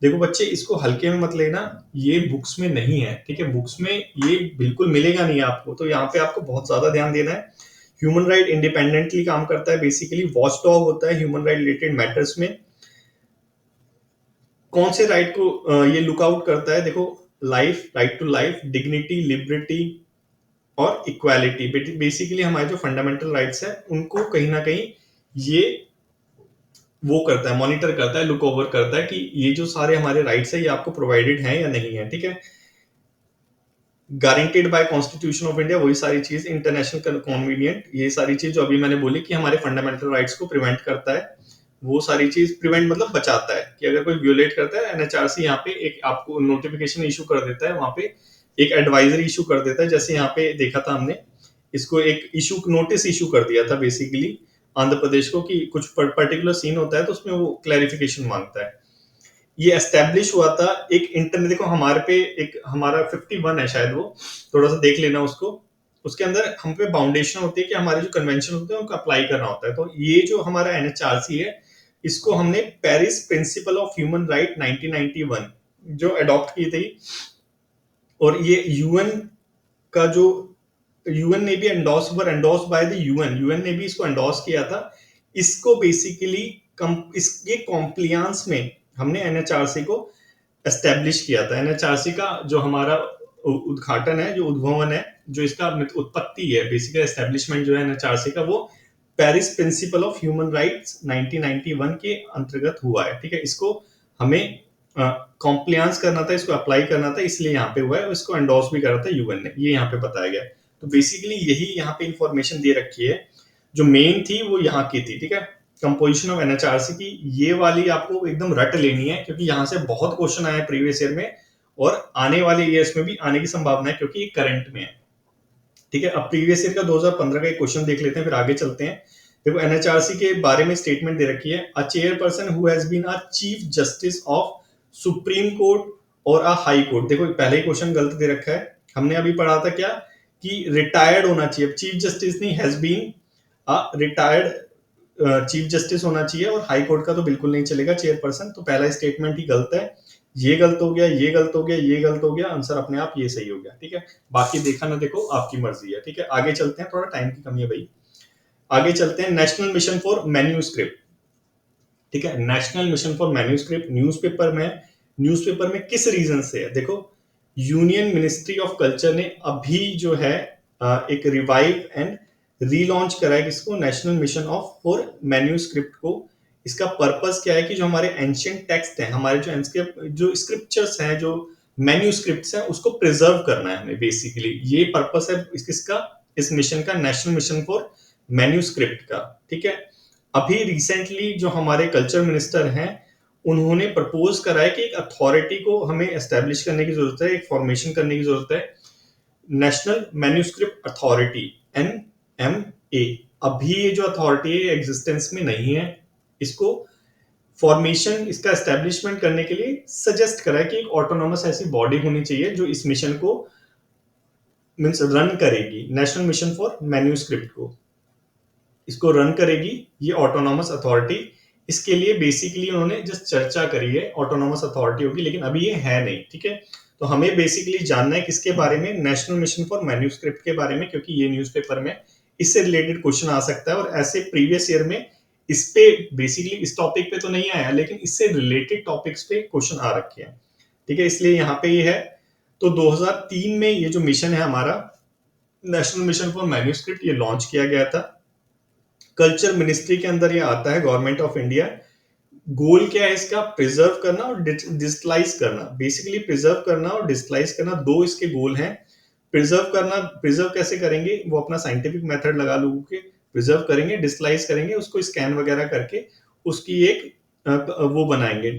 देखो बच्चे, इसको हल्के में मत लेना, ये बुक्स में नहीं है, ठीक है, बुक्स में ये बिल्कुल मिलेगा नहीं आपको, तो यहाँ पे आपको बहुत ज्यादा ध्यान देना है। ह्यूमन राइट इंडिपेंडेंटली काम करता है, बेसिकली वॉच डॉग होता है ह्यूमन राइट रिलेटेड मैटर्स में। कौन से राइट को ये लुक आउट करता है? देखो, life, right to life, dignity, liberty और इक्वालिटी। बेसिकली हमारे जो फंडामेंटल राइट्स है उनको कहीं ना कहीं ये वो करता है, मॉनिटर करता है, लुक ओवर करता है कि ये जो सारे हमारे राइट्स है ये आपको प्रोवाइडेड है या नहीं है, ठीक है। Guaranteed bye constitution of India, वही सारी चीज, इंटरनेशनल कन्वीनियंट, ये सारी चीज जो अभी मैंने बोली कि हमारे फंडामेंटल राइट्स को प्रिवेंट करता है, वो सारी चीज प्रिवेंट मतलब बचाता है कि अगर कोई व्योलेट करता है, एनएचआरसी यहाँ पे एक आपको नोटिफिकेशन इशू कर देता है, वहां पे एक एडवाइजरी इशू कर देता है। जैसे यहाँ पे देखा था हमने, इसको एक इशू नोटिस इशू कर दिया था बेसिकली आंध्र प्रदेश को कि कुछ पर्टिकुलर सीन होता है तो उसमें वो क्लैरिफिकेशन मांगता है। ये एस्टेब्लिश हुआ था एक इंटरनेट, देखो हमारे पे एक हमारा 51 है शायद, वो थोड़ा सा देख लेना उसको। उसके अंदर हम पे बाउंडेशन होती है कि हमारे जो कन्वेंशन होते हैं उनको अप्लाई करना होता है। तो ये जो हमारा एनएचआरसी है, इसको हमने Paris principle of human right 1991 जो अडॉप्ट की थी, और ये यूएन का जो यूएन ने भी endorse by the UN, UN ने भी इसको एंडोर्स किया था। इसको बेसिकली इसके कॉम्प्लियंस में हमने एनएचआरसी को एस्टेब्लिश किया था। एनएचआरसी का जो हमारा उद्घाटन है, जो उद्भवन है, जो इसका उत्पत्ति है, बेसिकली एस्टेब्लिशमेंट जो है एनएचआरसी का, वो Paris principle of human rights 1991 के अंतर्गत हुआ है, ठीक है। इसको हमें कॉम्प्लियंस करना था, इसको अप्लाई करना था, इसलिए यहाँ पे हुआ है। इसको एंडोर्स भी करा था यूएन ने, ये यहाँ पे बताया गया है। तो बेसिकली यही यहाँ पे इंफॉर्मेशन दे रखी है, जो मेन थी वो यहाँ की थी, ठीक है। कंपोजिशन ऑफ एनएचआरसी की ये वाली आपको एकदम रट लेनी है, क्योंकि यहाँ से बहुत क्वेश्चन आए प्रीवियस ईयर में, और आने वाले ईयर्स में भी आने की संभावना है, क्योंकि ये करंट में है, ठीक है। अब प्रीवियस ईयर का 2015 का एक क्वेश्चन देख लेते हैं, फिर आगे चलते हैं। देखो एनएचआरसी के बारे में स्टेटमेंट दे रखी है, a chairperson who has been a chief justice of Supreme Court और अ हाई कोर्ट। देखो पहले ही क्वेश्चन गलत दे रखा है, हमने अभी पढ़ा था क्या कि रिटायर्ड होना चाहिए, चीफ जस्टिस नहीं, has been a retired chief justice होना चाहिए, और हाई कोर्ट का तो बिल्कुल नहीं चलेगा, चेयरपर्सन। तो पहला स्टेटमेंट ही गलत है, ये गलत हो गया, ये गलत हो गया, ये गलत हो गया, आंसर अपने आप ये सही हो गया, ठीक है। बाकी देखा ना देखो आपकी मर्जी है, ठीक है। आगे चलते हैं, थोड़ा टाइम की कमी है भाई, आगे चलते हैं। नेशनल मिशन फॉर मैन्यूस्क्रिप्ट, ठीक है, national mission for manuscript newspaper में किस रीजन से है? देखो यूनियन मिनिस्ट्री ऑफ कल्चर ने अभी जो है एक रिवाइव एंड रीलॉन्च करा है किसको, national mission of for manuscript को। इसका पर्पस क्या है कि जो हमारे एंशियंट टेक्स्ट हैं, हमारे जो स्क्रिप्चर्स हैं, जो मैन्यूस्क्रिप्ट्स हैं, उसको प्रिजर्व करना है हमें, बेसिकली ये पर्पस है इसका, इस मिशन का, नेशनल मिशन फॉर मैन्यूस्क्रिप्ट का, ठीक है। अभी रिसेंटली जो हमारे कल्चर मिनिस्टर हैं, उन्होंने प्रपोज करा है कि एक अथॉरिटी को हमें एस्टेब्लिश करने की जरूरत है, एक फॉर्मेशन करने की जरूरत है, नेशनल मैन्यूस्क्रिप्ट अथॉरिटी, NMA। अभी ये जो अथॉरिटी है एग्जिस्टेंस में नहीं है, इसको फॉर्मेशन, इसका एस्टेब्लिशमेंट करने के लिए सजेस्ट करा है कि एक ऑटोनोमस ऐसी बॉडी होनी चाहिए जो इस मिशन को मींस रन करेगी, नेशनल मिशन फॉर मैन्यूस्क्रिप्ट को, इसको रन करेगी ये ऑटोनॉमस अथॉरिटी। इसके लिए बेसिकली उन्होंने जस्ट चर्चा करी है, ऑटोनॉमस अथॉरिटी होगी, लेकिन अभी ये है नहीं, ठीक है। तो हमें बेसिकली जानना है किसके बारे में, नेशनल मिशन फॉर मैन्यूस्क्रिप्ट के बारे में, क्योंकि ये न्यूज़पेपर में इससे रिलेटेड क्वेश्चन आ सकता है, और ऐसे प्रीवियस ईयर में इस पे बेसिकली इस टॉपिक पे तो नहीं आया, लेकिन इससे रिलेटेड टॉपिक्स पे क्वेश्चन आ रखे हैं, ठीक है। इसलिए यहाँ पे ये है। तो 2003 में ये जो मिशन है हमारा, नेशनल मिशन फॉर मैन्यूस्क्रिप्ट, ये लॉन्च किया गया था। कल्चर मिनिस्ट्री के अंदर ये आता है, गवर्नमेंट ऑफ इंडिया। गोल क्या है इसका, प्रिजर्व करना और डिजिटलाइज करना, बेसिकली प्रिजर्व करना और डिजिटलाइज करना, दो इसके गोल हैं। प्रिजर्व करना, प्रिजर्व कैसे करेंगे, वो अपना साइंटिफिक मेथड लगा लोगों के, प्रिजर्व करेंगे, डिजिटलाइज करेंगे, उसको स्कैन वगैरह करके उसकी एक वो बनाएंगे,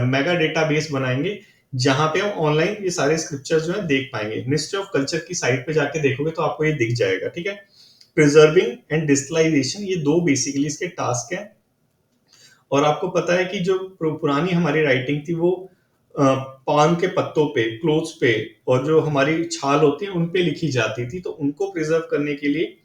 मेगा डेटाबेस बनाएंगे, जहां पे हम ऑनलाइन ये सारे स्क्रिप्चर्स जो है देख पाएंगे। मिनिस्ट्री ऑफ कल्चर की साइट पे जाके देखोगे तो आपको ये दिख जाएगा, ठीक है। प्रिजर्विंग एंड डिजिटलाइजेशन, ये दो बेसिकली इसके टास्क हैं। और आपको पता है कि जो पुरानी हमारी राइटिंग थी वो पान के पत्तों पे, क्लोथ्स पे, और जो हमारी छाल होती है उन पे लिखी जाती थी, तो उनको प्रिजर्व करने के लिए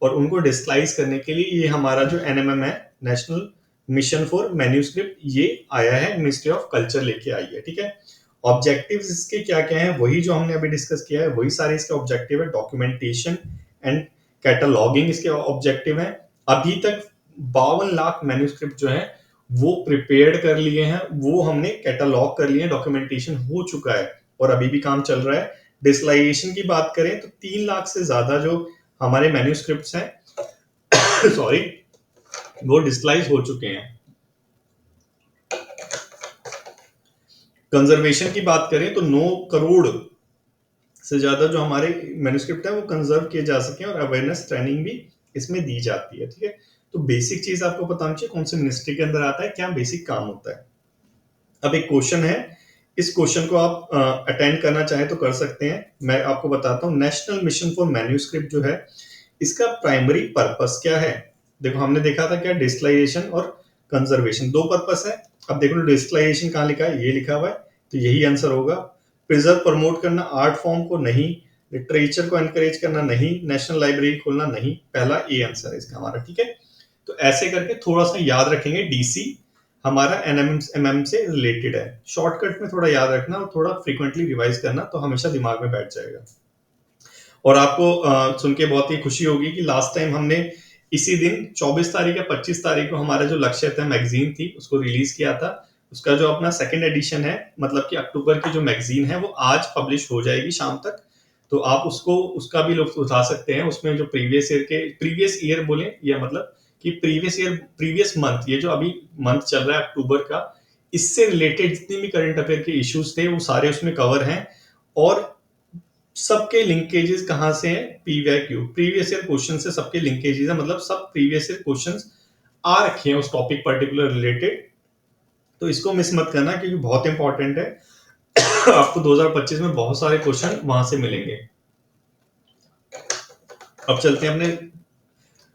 और उनको डिजिटलाइज करने के लिए ये हमारा जो NMM है, नेशनल मिशन फॉर मैन्यूस्क्रिप्ट ये आया है, मिनिस्ट्री ऑफ कल्चर लेके आई है, ठीक है। ऑब्जेक्टिव्स इसके क्या क्या है, वही जो हमने अभी डिस्कस किया है, वही सारे इसके ऑब्जेक्टिव है। डॉक्यूमेंटेशन एंड कैटलॉगिंग इसके ऑब्जेक्टिव है। अभी तक 52 लाख मैन्यूस्क्रिप्ट जो है वो प्रिपेयर्ड कर लिए हैं, वो हमने कैटलॉग कर लिए हैं, डॉक्यूमेंटेशन हो चुका है और अभी भी काम चल रहा है। डिजिटलाइजेशन की बात करें तो 3 लाख से ज्यादा जो हमारे मैन्यूस्क्रिप्ट्स हैं सॉरी वो डिजिटलाइज हो चुके हैं। कंजर्वेशन की बात करें तो 9 करोड़ से ज्यादा जो हमारे मैन्यूस्क्रिप्ट है वो कंजर्व किए जा सके और अवेयरनेस ट्रेनिंग भी इसमें दी जाती है, ठीक है। तो बेसिक चीज आपको पता होनी चाहिए कौन से मिनिस्ट्री के अंदर आता है, क्या बेसिक काम होता है। अब एक क्वेश्चन है, इस क्वेश्चन को आप अटेंड करना चाहें तो कर सकते हैं। मैं आपको बताता हूँ, नेशनल मिशन फॉर मैन्यूस्क्रिप्ट जो है इसका प्राइमरी पर्पस क्या है। देखो हमने देखा था क्या, डिजिटलाइजेशन और कंजर्वेशन, दो पर्पस है। अब देखो डिजिटलाइजेशन कहाँ लिखा है, ये लिखा हुआ है, तो यही आंसर होगा। प्रिजर्व प्रमोट करना आर्ट फॉर्म को नहीं, लिटरेचर को एनकरेज करना नहीं, नेशनल लाइब्रेरी खोलना नहीं, पहला ए आंसर है इसका हमारा, ठीक है। तो ऐसे करके थोड़ा सा याद रखेंगे, डीसी हमारा एमएम से रिलेटेड है। शॉर्टकट में थोड़ा याद रखना और थोड़ा फ्रीक्वेंटली रिवाइज करना, तो हमेशा दिमाग में बैठ जाएगा। और आपको सुन के बहुत ही खुशी होगी कि लास्ट टाइम हमने इसी दिन 24 तारीख या 25 तारीख को हमारा जो लक्ष्य था मैगजीन थी उसको रिलीज किया था। उसका जो अपना सेकंड एडिशन है, मतलब कि अक्टूबर की जो मैगजीन है वो आज पब्लिश हो जाएगी शाम तक। तो आप उसको उसका भी लुत्फ उठा सकते हैं। उसमें जो प्रीवियस ईयर बोले या मतलब कि प्रीवियस मंथ, ये जो अभी मंथ चल रहा है अक्टूबर का, इससे रिलेटेड जितनी भी करंट अफेयर के इश्यूज थे वो सारे उसमें कवर हैं। और सबके लिंकेजेस कहां से हैं, पीवाईक्यू प्रीवियस ईयर क्वेश्चन से सबके लिंकेजेस है, मतलब सब प्रीवियस ईयर क्वेश्चंस आ रखे हैं उस टॉपिक पर्टिकुलर रिलेटेड। तो इसको मिस मत करना क्योंकि बहुत इंपॉर्टेंट है आपको 2025 में बहुत सारे क्वेश्चन वहां से मिलेंगे। अब चलते हैं अपने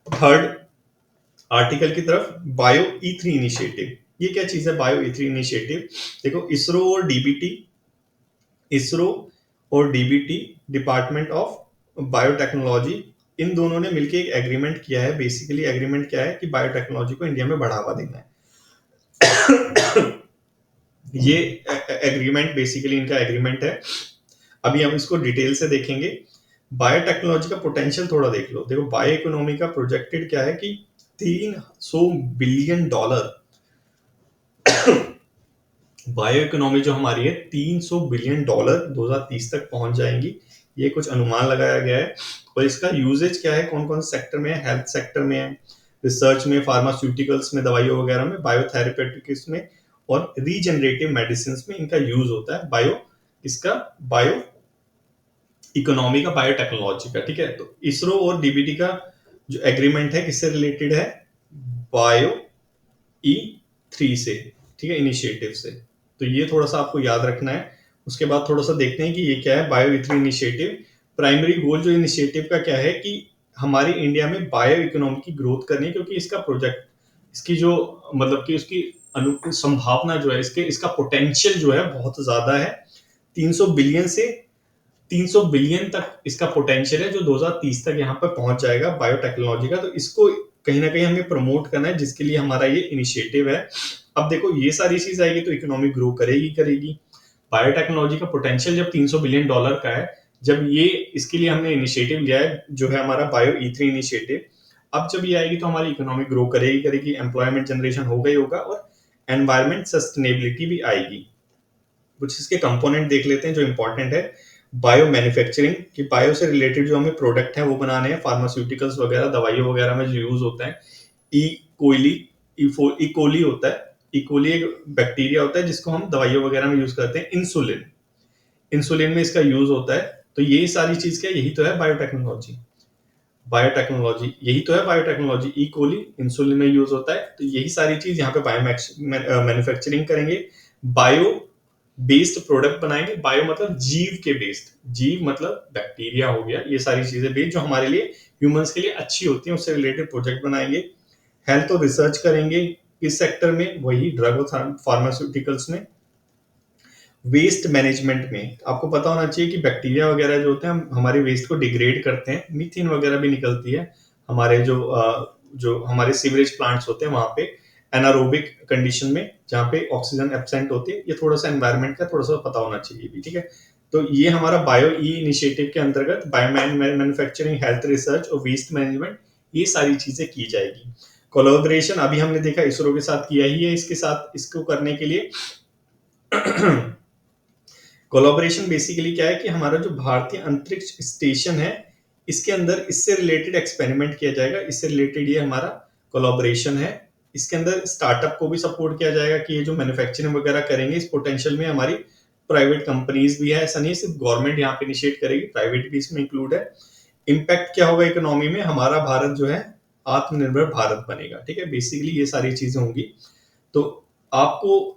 थर्ड आर्टिकल की तरफ, बायो ई3 इनिशिएटिव। ये क्या चीज है बायो ई3 इनिशिएटिव? देखो इसरो और डीबीटी डिपार्टमेंट ऑफ बायोटेक्नोलॉजी, इन दोनों ने मिलकर एक एग्रीमेंट किया है। बेसिकली एग्रीमेंट क्या है कि बायोटेक्नोलॉजी को इंडिया में बढ़ावा देना है ये एग्रीमेंट बेसिकली इनका एग्रीमेंट है। अभी हम इसको डिटेल से देखेंगे। बायोटेक्नोलॉजी का पोटेंशियल थोड़ा देख लो। देखो बायो इकोनॉमी का प्रोजेक्टेड क्या है कि $300 बिलियन बायो इकोनॉमी जो हमारी है $300 बिलियन 2030 तक पहुंच जाएंगी, ये कुछ अनुमान लगाया गया है। और इसका यूजेज क्या है, कौन कौन से सेक्टर में है? हेल्थ सेक्टर में है, रिसर्च में, फार्मास्यूटिकल्स में, दवाइयों वगैरह में, बायोथेरेपेटिक्स में और रीजनरेटिव मेडिसिन में इनका यूज होता है। बायो इकोनॉमी का, बायोटेक्नोलॉजी का, ठीक है। तो इसरो और डीबीटी का जो एग्रीमेंट है किससे रिलेटेड है? बायो ई3 से, ठीक है, इनिशिएटिव से। तो ये थोड़ा सा आपको याद रखना है। उसके बाद थोड़ा सा देखते हैं कि ये क्या है बायो ई3 इनिशिएटिव। प्राइमरी गोल जो इनिशिएटिव का क्या है कि हमारी इंडिया में बायो इकोनॉमी की ग्रोथ करनी है, क्योंकि इसका प्रोजेक्ट, इसकी जो मतलब कि उसकी संभावना जो है, इसका पोटेंशियल जो है बहुत ज्यादा है। 300 बिलियन से 300 बिलियन तक इसका पोटेंशियल है जो 2030 तक यहाँ पर पहुंच जाएगा बायोटेक्नोलॉजी का। तो इसको कहीं ना कहीं हमें प्रमोट करना है, जिसके लिए हमारा ये इनिशिएटिव है। अब देखो ये सारी चीज आएगी तो इकोनॉमी ग्रो करेगी। बायोटेक्नोलॉजी का पोटेंशियल जब $300 बिलियन का है, जब ये इसके लिए हमने इनिशिएटिव लिया है जो है हमारा बायो ई3 इनिशिएटिव, अब जब ये आएगी तो हमारी इकोनॉमी ग्रो करेगी, एम्प्लॉयमेंट जनरेशन होगा ही होगा और एनवायरमेंट सस्टेनेबिलिटी भी आएगी। कुछ इसके कंपोनेंट देख लेते हैं जो इंपॉर्टेंट है। बायो मैन्युफैक्चरिंग, कि बायो से रिलेटेड जो हमें प्रोडक्ट है वो बनाने हैं, फार्मास्यूटिकल्स वगैरह, दवाइयों वगैरह में जो यूज होता है। इकोली होता है, इकोली एक बैक्टीरिया होता है जिसको हम दवाइयों वगैरह में यूज करते हैं। इंसुलिन में इसका यूज होता है। तो ये सारी चीज क्या, यही तो है बायोटेक्नोलॉजी। यही तो है बायोटेक्नोलॉजी। इकोली इंसुलिन में यूज होता है, तो यही सारी चीज यहाँ पे बायो मैन्युफैक्चरिंग करेंगे, बायो बेस्ड प्रोडक्ट बनाएंगे। बायो मतलब जीव के बेस्ड, जीव मतलब बैक्टीरिया हो गया, ये सारी चीजें बेस्ड जो हमारे लिए, ह्यूमंस के लिए अच्छी होती हैं, उससे रिलेटेड प्रोजेक्ट बनाएंगे। हेल्थ और रिसर्च करेंगे किस सेक्टर में, वही ड्रग और फार्मास्यूटिकल्स में। वेस्ट मैनेजमेंट में आपको पता होना चाहिए कि बैक्टीरिया वगैरह जो होते हैं हमारे वेस्ट को डिग्रेड करते हैं, मीथेन वगैरह भी निकलती है हमारे जो हमारे सीवरेज प्लांट्स होते हैं वहां पे। एनारोबिक कंडीशन में जहाँ पे ऑक्सीजन एब्सेंट होती है। ये थोड़ा सा एनवायरनमेंट का थोड़ा सा पता होना चाहिए भी, ठीक है। तो ये हमारा बायो ई इनिशिएटिव के अंतर्गत बायो मैन्युफैक्चरिंग, हेल्थ रिसर्च और वेस्ट मैनेजमेंट, ये सारी चीजें की जाएगी। कोलैबोरेशन अभी हमने देखा इसरो के साथ किया ही है। इसके साथ इसको करने के लिए कोलैबोरेशन बेसिकली क्या है कि हमारा जो भारतीय अंतरिक्ष स्टेशन है, इसके अंदर इससे रिलेटेड एक्सपेरिमेंट किया जाएगा। इससे रिलेटेड ये हमारा कोलैबोरेशन है। इसके अंदर स्टार्टअप को भी सपोर्ट किया जाएगा कि ये जो मैन्युफैक्चरिंग वगैरह करेंगे, इस पोटेंशियल में हमारी प्राइवेट कंपनीज भी है। ऐसा नहीं है सिर्फ गवर्नमेंट यहाँ पे इनिशिएट करेगी, प्राइवेट भी इसमें इंक्लूड है। इम्पैक्ट क्या होगा इकोनॉमी में, हमारा भारत जो है आत्मनिर्भर भारत बनेगा, ठीक है। बेसिकली ये सारी चीजें होंगी। तो आपको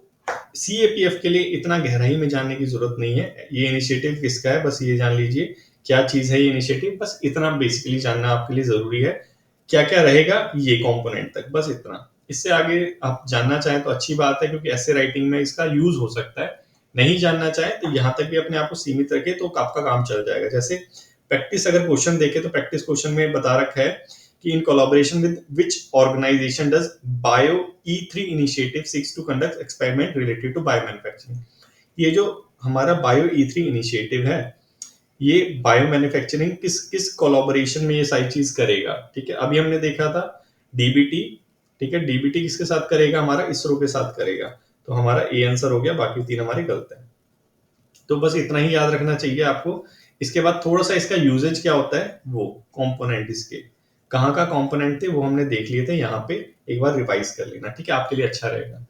सीएपीएफ के लिए इतना गहराई में जानने की जरूरत नहीं है। ये इनिशिएटिव किसका है, बस ये जान लीजिए क्या चीज है ये इनिशिएटिव, बस इतना बेसिकली जानना आपके लिए जरूरी है। क्या क्या रहेगा ये कंपोनेंट तक, बस इतना। इससे आगे आप जानना चाहें तो अच्छी बात है, क्योंकि ऐसे राइटिंग में इसका यूज हो सकता है। नहीं जानना चाहें तो यहाँ तक भी अपने आप को सीमित रखे तो आपका काम चल जाएगा। जैसे प्रैक्टिस अगर क्वेश्चन देखे तो प्रैक्टिस क्वेश्चन में बता रखा है कि in collaboration with which organisation does bio E3 initiative seeks to conduct experiment related to bio manufacturing. ये जो हमारा बायो E3 इनिशिएटिव है, ये बायो मैन्युफैक्चरिंग किस किस कोलैबोरेशन में ये सारी चीज करेगा, ठीक है। अभी हमने देखा था डीबीटी, ठीक है। डीबीटी किसके साथ करेगा, हमारा इसरो के साथ करेगा। तो हमारा ए आंसर हो गया, बाकी तीन हमारे गलत है। तो बस इतना ही याद रखना चाहिए आपको। इसके बाद थोड़ा सा इसका यूजेज क्या होता है, वो कंपोनेंट इसके कहाँ का कंपोनेंट थे वो हमने देख लिए थे, यहाँ पे एक बार रिवाइज कर लेना, ठीक है, आपके लिए अच्छा रहेगा।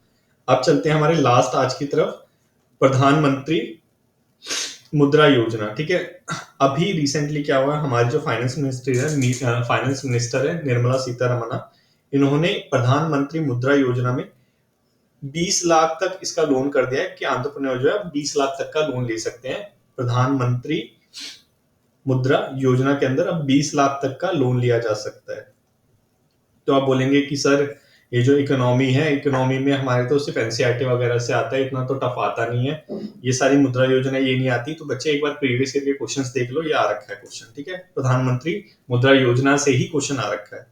अब चलते हैं हमारे लास्ट आज की तरफ, प्रधानमंत्री मुद्रा योजना, ठीक है। अभी रिसेंटली क्या हुआ, हमारी जो फाइनेंस मिनिस्टर है निर्मला सीतारमण, इन्होंने प्रधानमंत्री मुद्रा योजना में 20 लाख तक इसका लोन कर दिया है कि एंटरप्रेन्योर जो है 20 लाख तक का लोन ले सकते हैं। प्रधानमंत्री मुद्रा योजना के अंदर अब 20 लाख तक का लोन लिया जा सकता है। तो आप बोलेंगे कि सर ये जो इकोनॉमी है, इकोनॉमी में हमारे तो सिर्फ एनसीईआरटी वगैरह से आता है, इतना तो टफ आता नहीं है, ये सारी मुद्रा योजना ये नहीं आती। तो बच्चे एक बार प्रीवियस ईयर के क्वेश्चंस देख लो, ये आ रखा है क्वेश्चन, ठीक है। प्रधानमंत्री मुद्रा योजना से ही क्वेश्चन आ रखा है।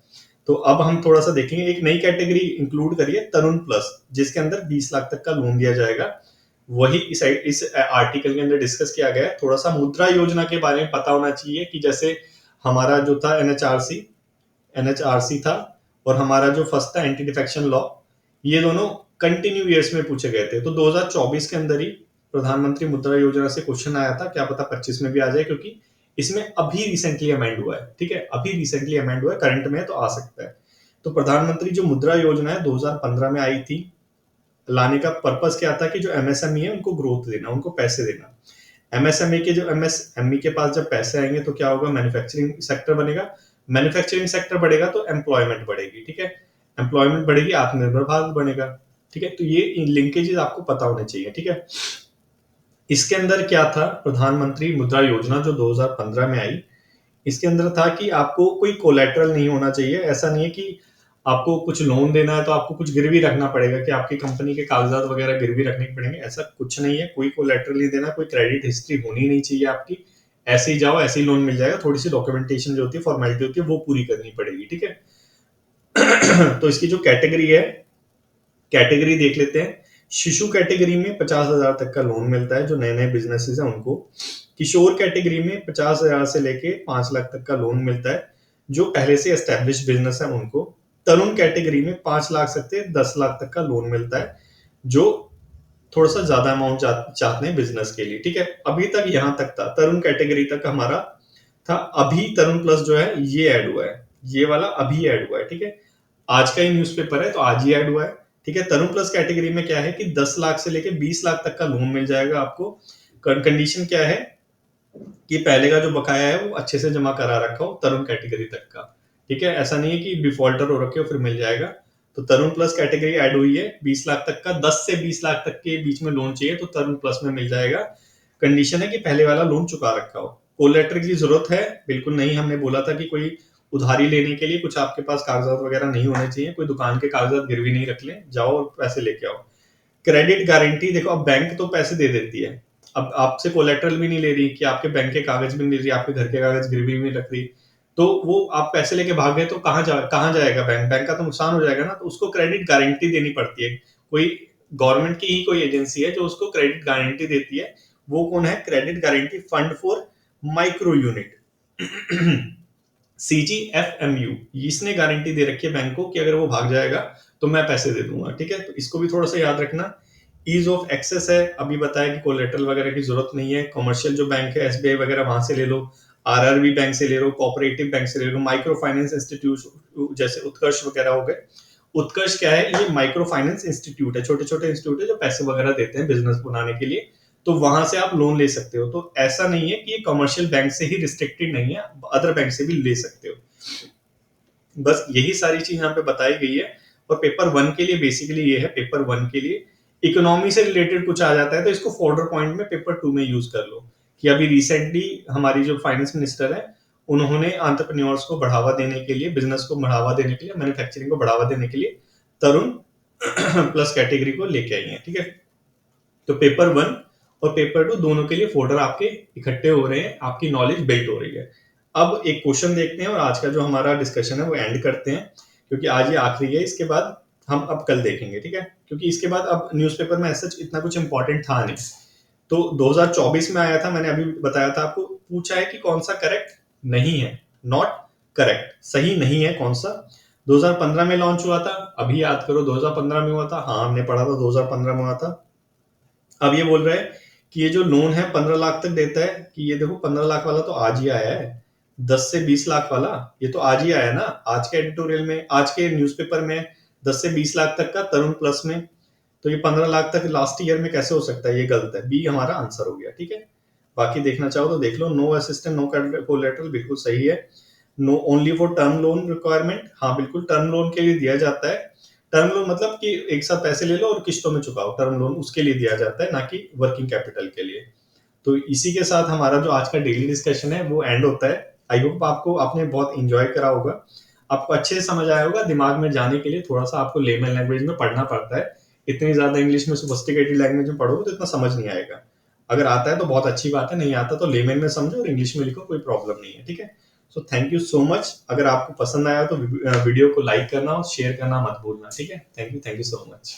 तो अब हम थोड़ा सा देखेंगे, एक नई कैटेगरी इंक्लूड करिए, तरुण प्लस, जिसके अंदर 20 लाख तक का लोन दिया जाएगा। वही इस आर्टिकल के अंदर डिस्कस किया गया है। थोड़ा सा मुद्रा योजना के बारे में पता होना चाहिए कि जैसे हमारा जो था एनएचआरसी था, और हमारा जो फर्स्ट था एंटी डिफेक्शन लॉ, ये दोनों कंटिन्यू ईयर्स में पूछे गए थे। तो 2024 के अंदर ही प्रधानमंत्री मुद्रा योजना से क्वेश्चन आया था, क्या पता 25 में भी आ जाए, क्योंकि इसमें अभी रिसेंटली अमेंड हुआ है, ठीक है, अभी रिसेंटली अमेंड हुआ है, करंट में है तो आ सकता है। तो प्रधानमंत्री जो मुद्रा योजना है 2015 में आई थी। लाने का पर्पस क्या था कि जो एमएसएमई है उनको ग्रोथ देना, उनको पैसे देना। एमएसएमई के पास जब पैसे आएंगे तो क्या होगा, मैन्युफैक्चरिंग सेक्टर बनेगा। मैन्युफैक्चरिंग सेक्टर बढ़ेगा तो एम्प्लॉयमेंट बढ़ेगी, ठीक है। एम्प्लॉयमेंट बढ़ेगी, आत्मनिर्भर भारत बनेगा, ठीक है। तो ये लिंकेजेस आपको पता होने चाहिए, ठीक है। इसके अंदर क्या था, प्रधानमंत्री मुद्रा योजना जो 2015 में आई, इसके अंदर था कि आपको कोई कोलेटरल नहीं होना चाहिए। ऐसा नहीं है कि आपको कुछ लोन देना है तो आपको कुछ गिरवी रखना पड़ेगा, कि आपकी कंपनी के कागजात वगैरह गिरवी रखने पड़ेंगे, ऐसा कुछ नहीं है। कोई कोलेटरल नहीं देना, कोई क्रेडिट हिस्ट्री होनी नहीं चाहिए आपकी। ऐसे ही जाओ, ऐसे ही लोन मिल जाएगा। थोड़ी सी डॉक्यूमेंटेशन जो होती है, फॉर्मेलिटी होती है, वो पूरी करनी पड़ेगी, ठीक है। तो इसकी जो कैटेगरी है, कैटेगरी देख लेते हैं। शिशु कैटेगरी में 50,000 तक का लोन मिलता है, जो नए नए बिजनेसेस हैं उनको। किशोर कैटेगरी में 50,000 से लेके 5 लाख तक का लोन मिलता है, जो पहले से एस्टेब्लिश बिजनेस है उनको। तरुण कैटेगरी में 5 लाख से 10 लाख तक का लोन मिलता है, जो थोड़ा सा ज्यादा अमाउंट चाहते हैं बिजनेस के लिए, ठीक है। अभी तक यहाँ तक था, तरुण कैटेगरी तक हमारा था। अभी तरुण प्लस जो है ये ऐड हुआ है, ये वाला अभी ऐड हुआ है, ठीक है। आज का ही न्यूज़पेपर है तो आज ही ऐड हुआ है, ठीक है। तरुण प्लस कैटेगरी में क्या है कि 10 लाख से लेके 20 लाख तक का लोन मिल जाएगा आपको। कंडीशन क्या है कि पहले का जो बकाया है वो अच्छे से जमा करा रखा हो, तरुण कैटेगरी तक का, ठीक है। ऐसा नहीं है कि डिफॉल्टर हो रखे हो फिर मिल जाएगा। तो तरुण प्लस कैटेगरी ऐड हुई है, 20 लाख तक का, 10 से 20 लाख तक के बीच में लोन चाहिए तो तरुण प्लस में मिल जाएगा। कंडीशन है कि पहले वाला लोन चुका रखा हो। कोलेटरल की जरूरत है बिल्कुल नहीं, हमने बोला था कि कोई उधारी लेने के लिए कुछ आपके पास कागजात वगैरह नहीं होने चाहिए, कोई दुकान के कागजात गिरवी नहीं रख लें, जाओ और पैसे लेके आओ। क्रेडिट गारंटी देखो, अब बैंक तो पैसे दे देती है, अब आपसे कोलेटरल भी नहीं ले रही कि आपके बैंक के कागज भी नहीं ले रही, आपके घर के कागज गिरवी भी नहीं रख रही, तो वो आप पैसे लेके भाग गए तो कहाँ जाएगा बैंक? बैंक का तो नुकसान हो जाएगा ना, तो उसको क्रेडिट गारंटी देनी पड़ती है। कोई गवर्नमेंट की ही कोई एजेंसी है जो उसको क्रेडिट गारंटी देती है। वो कौन है? Credit guarantee fund for micro unit. CGFMU, इसने गारंटी दे रखी है बैंक को कि अगर वो भाग जाएगा तो मैं पैसे दे दूंगा। ठीक है, तो इसको भी थोड़ा सा याद रखना। ईज ऑफ एक्सेस है, अभी बताया कि कोलेटरल वगैरह की जरूरत नहीं है। कमर्शियल जो बैंक है SBI वगैरह वहां से ले लो, RRB बैंक से ले लो, कोऑपरेटिव बैंक से ले लो, माइक्रो फाइनेंस इंस्टीट्यूट जैसे उत्कर्ष वगैरह हो गए। उत्कर्ष क्या है? ये माइक्रो फाइनेंस इंस्टीट्यूट है, छोटे छोटे इंस्टीट्यूट है जो पैसे वगैरह देते हैं बिजनेस बनाने के लिए। तो वहां से आप लोन ले सकते हो। तो ऐसा नहीं है कि ये कमर्शियल बैंक से ही रिस्ट्रिक्टेड नहीं है, अदर बैंक से भी ले सकते हो। बस यही सारी चीज यहाँ पे बताई गई है। और पेपर 1 के लिए बेसिकली ये है, पेपर 1 के लिए इकोनॉमी से रिलेटेड कुछ आ जाता है तो इसको फोल्डर पॉइंट में पेपर 2 में यूज कर लो। कि अभी रिसेंटली हमारी जो फाइनेंस मिनिस्टर है, उन्होंने एंटरप्रेन्योर्स को बढ़ावा देने के लिए, बिजनेस को बढ़ावा देने के लिए, मैन्युफैक्चरिंग को बढ़ावा देने के लिए तरुण प्लस कैटेगरी को लेके आई है। ठीक है, तो पेपर 1 और पेपर 2 दोनों के लिए फोल्डर आपके इकट्ठे हो रहे हैं, आपकी नॉलेज बिल्ड हो रही है। अब एक क्वेश्चन देखते हैं और आज का जो हमारा डिस्कशन है वो एंड करते हैं, क्योंकि आज ये आखिरी है। इसके बाद हम अब कल देखेंगे। ठीक है, क्योंकि इसके बाद अब न्यूज़पेपर में ऐसा इतना कुछ इंपॉर्टेंट था नहीं। तो 2024 में आया था, मैंने अभी बताया था आपको। पूछा है कि कौन सा करेक्ट नहीं है, नॉट करेक्ट, सही नहीं है कौन सा। 2015 में लॉन्च हुआ था, अभी याद करो 2015 में हुआ था। हाँ, हमने पढ़ा था 2015 में हुआ था। अब ये बोल रहा है कि ये जो लोन है 15 लाख तक देता है, कि ये देखो 15 लाख वाला तो आज ही आया है। 10 से 20 लाख वाला ये तो आज ही आया ना, आज के एडिटोरियल में, आज के न्यूज़पेपर में 10 से 20 लाख तक का तरुण प्लस में। तो ये 15 लाख तक लास्ट ईयर में कैसे हो सकता है? ये गलत है, बी हमारा आंसर हो गया। ठीक है, बाकी देखना चाहो तो देख लो। नो असिस्टेंट नो कोलेटरल बिल्कुल सही है। No only for term loan requirement, हाँ बिल्कुल टर्म लोन के लिए दिया जाता है। टर्म लोन मतलब कि एक साथ पैसे ले लो और किस्तों में चुकाओ, टर्म लोन उसके लिए दिया जाता है, ना कि वर्किंग कैपिटल के लिए। तो इसी के साथ हमारा जो आज का डेली डिस्कशन है वो एंड होता है। आई होप आपको, आपने बहुत इंजॉय करा होगा, आपको अच्छे से समझ आया होगा। दिमाग में जाने के लिए थोड़ा सा आपको लेमन लैंग्वेज में पढ़ना पड़ता है। इतनी ज्यादा इंग्लिश में सोफिस्टिकेटेड लैंग्वेज में पढ़ोगे तो इतना समझ नहीं आएगा। अगर आता है तो बहुत अच्छी बात है, नहीं आता तो लेमन में समझो और इंग्लिश में लिखो, कोई प्रॉब्लम नहीं है। ठीक है, so thank you so much. अगर आपको पसंद आया तो वीडियो को लाइक करना और शेयर करना मत भूलना। ठीक है, थैंक यू सो मच।